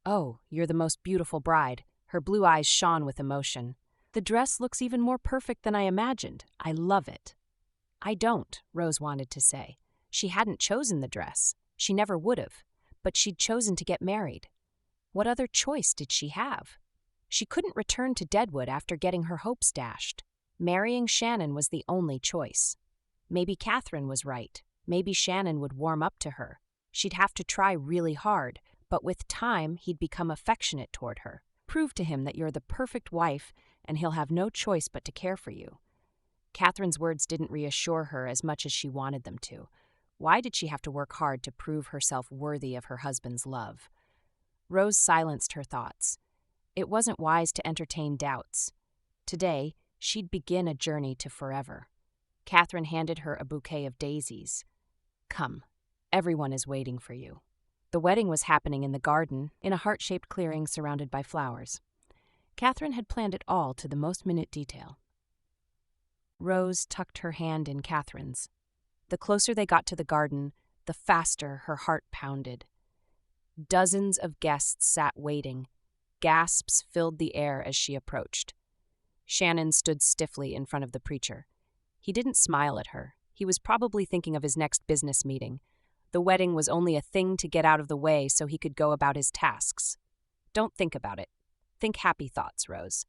B: "Oh, you're the most beautiful bride." Her blue eyes shone with emotion. "The dress looks even more perfect than I imagined. I love it." "I don't," Rose wanted to say. She hadn't chosen the dress. She never would have. But she'd chosen to get married. What other choice did she have? She couldn't return to Deadwood after getting her hopes dashed. Marrying Shannon was the only choice. Maybe Kathryn was right. Maybe Shannon would warm up to her. She'd have to try really hard, but with time he'd become affectionate toward her. Prove to him that you're the perfect wife and he'll have no choice but to care for you. Kathryn's words didn't reassure her as much as she wanted them to. Why did she have to work hard to prove herself worthy of her husband's love? Rose silenced her thoughts. It wasn't wise to entertain doubts. Today, she'd begin a journey to forever. Kathryn handed her a bouquet of daisies. "Come, everyone is waiting for you." The wedding was happening in the garden, in a heart-shaped clearing surrounded by flowers. Kathryn had planned it all to the most minute detail. Rose tucked her hand in Kathryn's. The closer they got to the garden, the faster her heart pounded. Dozens of guests sat waiting. Gasps filled the air as she approached. Shannon stood stiffly in front of the preacher. He didn't smile at her. He was probably thinking of his next business meeting. The wedding was only a thing to get out of the way so he could go about his tasks. "Don't think about it. Think happy thoughts, Rose.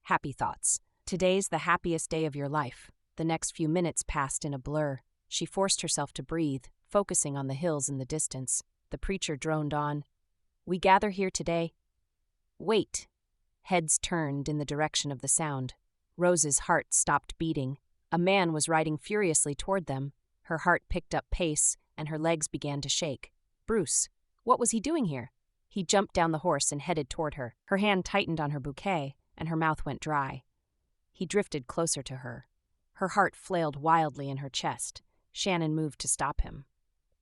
B: Happy thoughts. Today's the happiest day of your life." The next few minutes passed in a blur. She forced herself to breathe, focusing on the hills in the distance. The preacher droned on. "We gather here today." "Wait." Heads turned in the direction of the sound. Rose's heart stopped beating. A man was riding furiously toward them. Her heart picked up pace, and her legs began to shake. Bruce. What was he doing here? He jumped down the horse and headed toward her. Her hand tightened on her bouquet, and her mouth went dry. He drifted closer to her. Her heart flailed wildly in her chest. Shannon moved to stop him.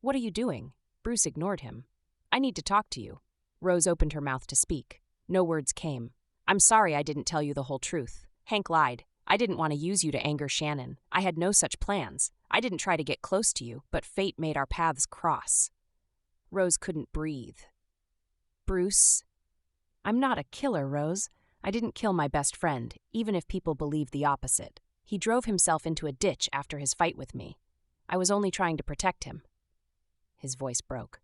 B: "What are you doing?" Bruce ignored him. "I need to talk to you." Rose opened her mouth to speak. No words came. "I'm sorry I didn't tell you the whole truth. Hank lied. I didn't want to use you to anger Shannon. I had no such plans. I didn't try to get close to you, but fate made our paths cross." Rose couldn't breathe. "Bruce." "I'm not a killer, Rose. I didn't kill my best friend, even if people believe the opposite. He drove himself into a ditch after his fight with me. I was only trying to protect him." His voice broke.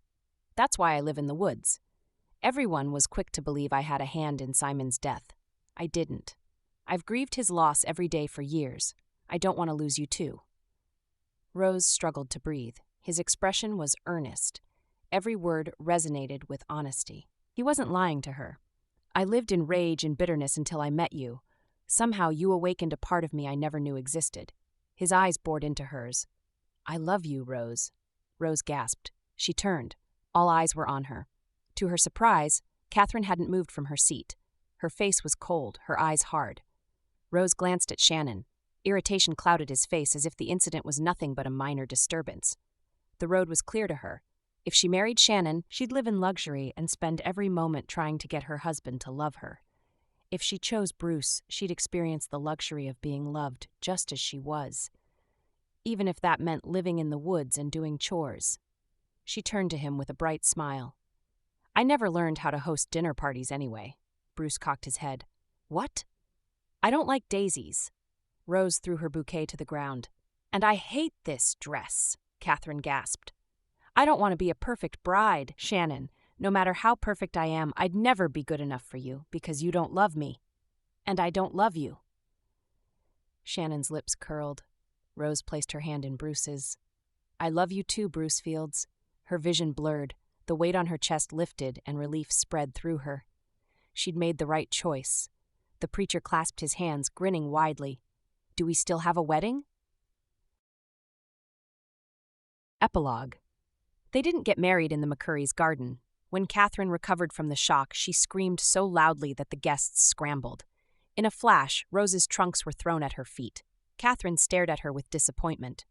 B: "That's why I live in the woods. Everyone was quick to believe I had a hand in Simon's death. I didn't. I've grieved his loss every day for years. I don't want to lose you too." Rose struggled to breathe. His expression was earnest. Every word resonated with honesty. He wasn't lying to her. "I lived in rage and bitterness until I met you. Somehow you awakened a part of me I never knew existed." His eyes bored into hers. "I love you, Rose." Rose gasped. She turned. All eyes were on her. To her surprise, Kathryn hadn't moved from her seat. Her face was cold, her eyes hard. Rose glanced at Shannon. Irritation clouded his face as if the incident was nothing but a minor disturbance. The road was clear to her. If she married Shannon, she'd live in luxury and spend every moment trying to get her husband to love her. If she chose Bruce, she'd experience the luxury of being loved just as she was, even if that meant living in the woods and doing chores. She turned to him with a bright smile. "I never learned how to host dinner parties anyway." Bruce cocked his head. "What?" "I don't like daisies." Rose threw her bouquet to the ground. "And I hate this dress," Kathryn gasped. "I don't want to be a perfect bride, Shannon. No matter how perfect I am, I'd never be good enough for you because you don't love me. And I don't love you." Shannon's lips curled. Rose placed her hand in Bruce's. I love you too, Bruce Fields. Her vision blurred. The weight on her chest lifted and relief spread through her. She'd made the right choice. The preacher clasped his hands, grinning widely. Do we still have a wedding? Epilogue. They didn't get married in the McCurry's garden. When Kathryn recovered from the shock, she screamed so loudly that the guests scrambled. In a flash, Rose's trunks were thrown at her feet. Kathryn stared at her with disappointment.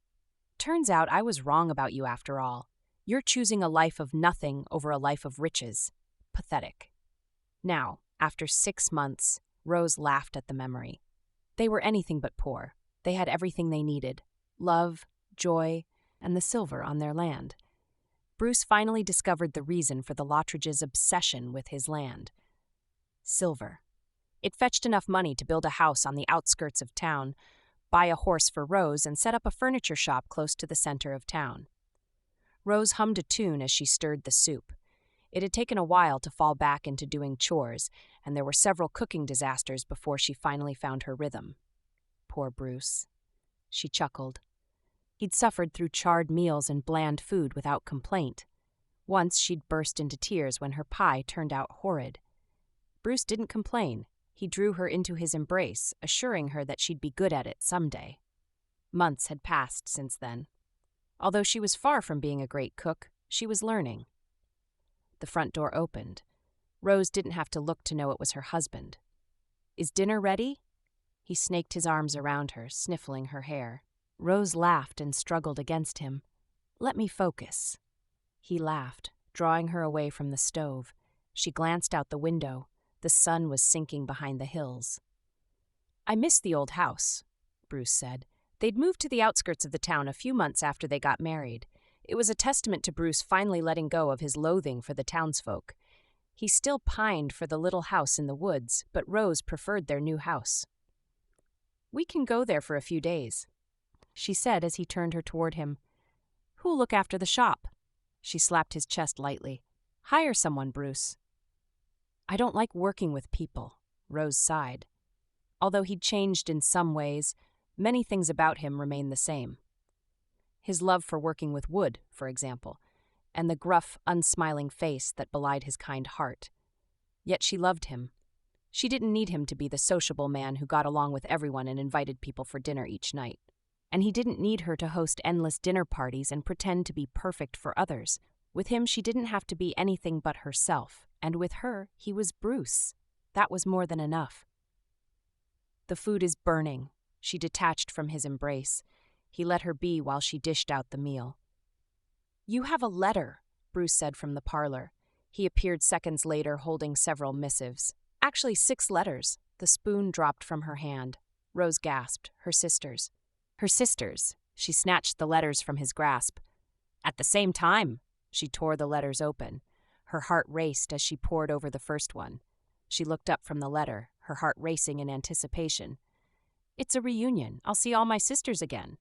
B: Turns out I was wrong about you after all. You're choosing a life of nothing over a life of riches. Pathetic. Now, after 6 months, Rose laughed at the memory. They were anything but poor. They had everything they needed: love, joy, and the silver on their land. Bruce finally discovered the reason for the Lottridge's obsession with his land. Silver. It fetched enough money to build a house on the outskirts of town, buy a horse for Rose, and set up a furniture shop close to the center of town. Rose hummed a tune as she stirred the soup. It had taken a while to fall back into doing chores, and there were several cooking disasters before she finally found her rhythm. Poor Bruce. She chuckled. He'd suffered through charred meals and bland food without complaint. Once she'd burst into tears when her pie turned out horrid. Bruce didn't complain. He drew her into his embrace, assuring her that she'd be good at it someday. Months had passed since then. Although she was far from being a great cook, she was learning. The front door opened. Rose didn't have to look to know it was her husband. Is dinner ready? He snaked his arms around her, sniffling her hair. Rose laughed and struggled against him. Let me focus. He laughed, drawing her away from the stove. She glanced out the window. The sun was sinking behind the hills. I miss the old house, Bruce said. They'd moved to the outskirts of the town a few months after they got married. It was a testament to Bruce finally letting go of his loathing for the townsfolk. He still pined for the little house in the woods, but Rose preferred their new house. We can go there for a few days, she said as he turned her toward him. Who'll look after the shop? She slapped his chest lightly. Hire someone, Bruce. I don't like working with people, Rose sighed. Although he'd changed in some ways, many things about him remained the same. His love for working with wood, for example, and the gruff, unsmiling face that belied his kind heart. Yet she loved him. She didn't need him to be the sociable man who got along with everyone and invited people for dinner each night. And he didn't need her to host endless dinner parties and pretend to be perfect for others. With him, she didn't have to be anything but herself, and with her, he was Bruce. That was more than enough. The food is burning. She detached from his embrace. He let her be while she dished out the meal. You have a letter, Bruce said from the parlor. He appeared seconds later holding several missives. Actually, 6 letters. The spoon dropped from her hand. Rose gasped. Her sisters. Her sisters. She snatched the letters from his grasp. At the same time, she tore the letters open. Her heart raced as she pored over the first one. She looked up from the letter, her heart racing in anticipation. It's a reunion. I'll see all my sisters again.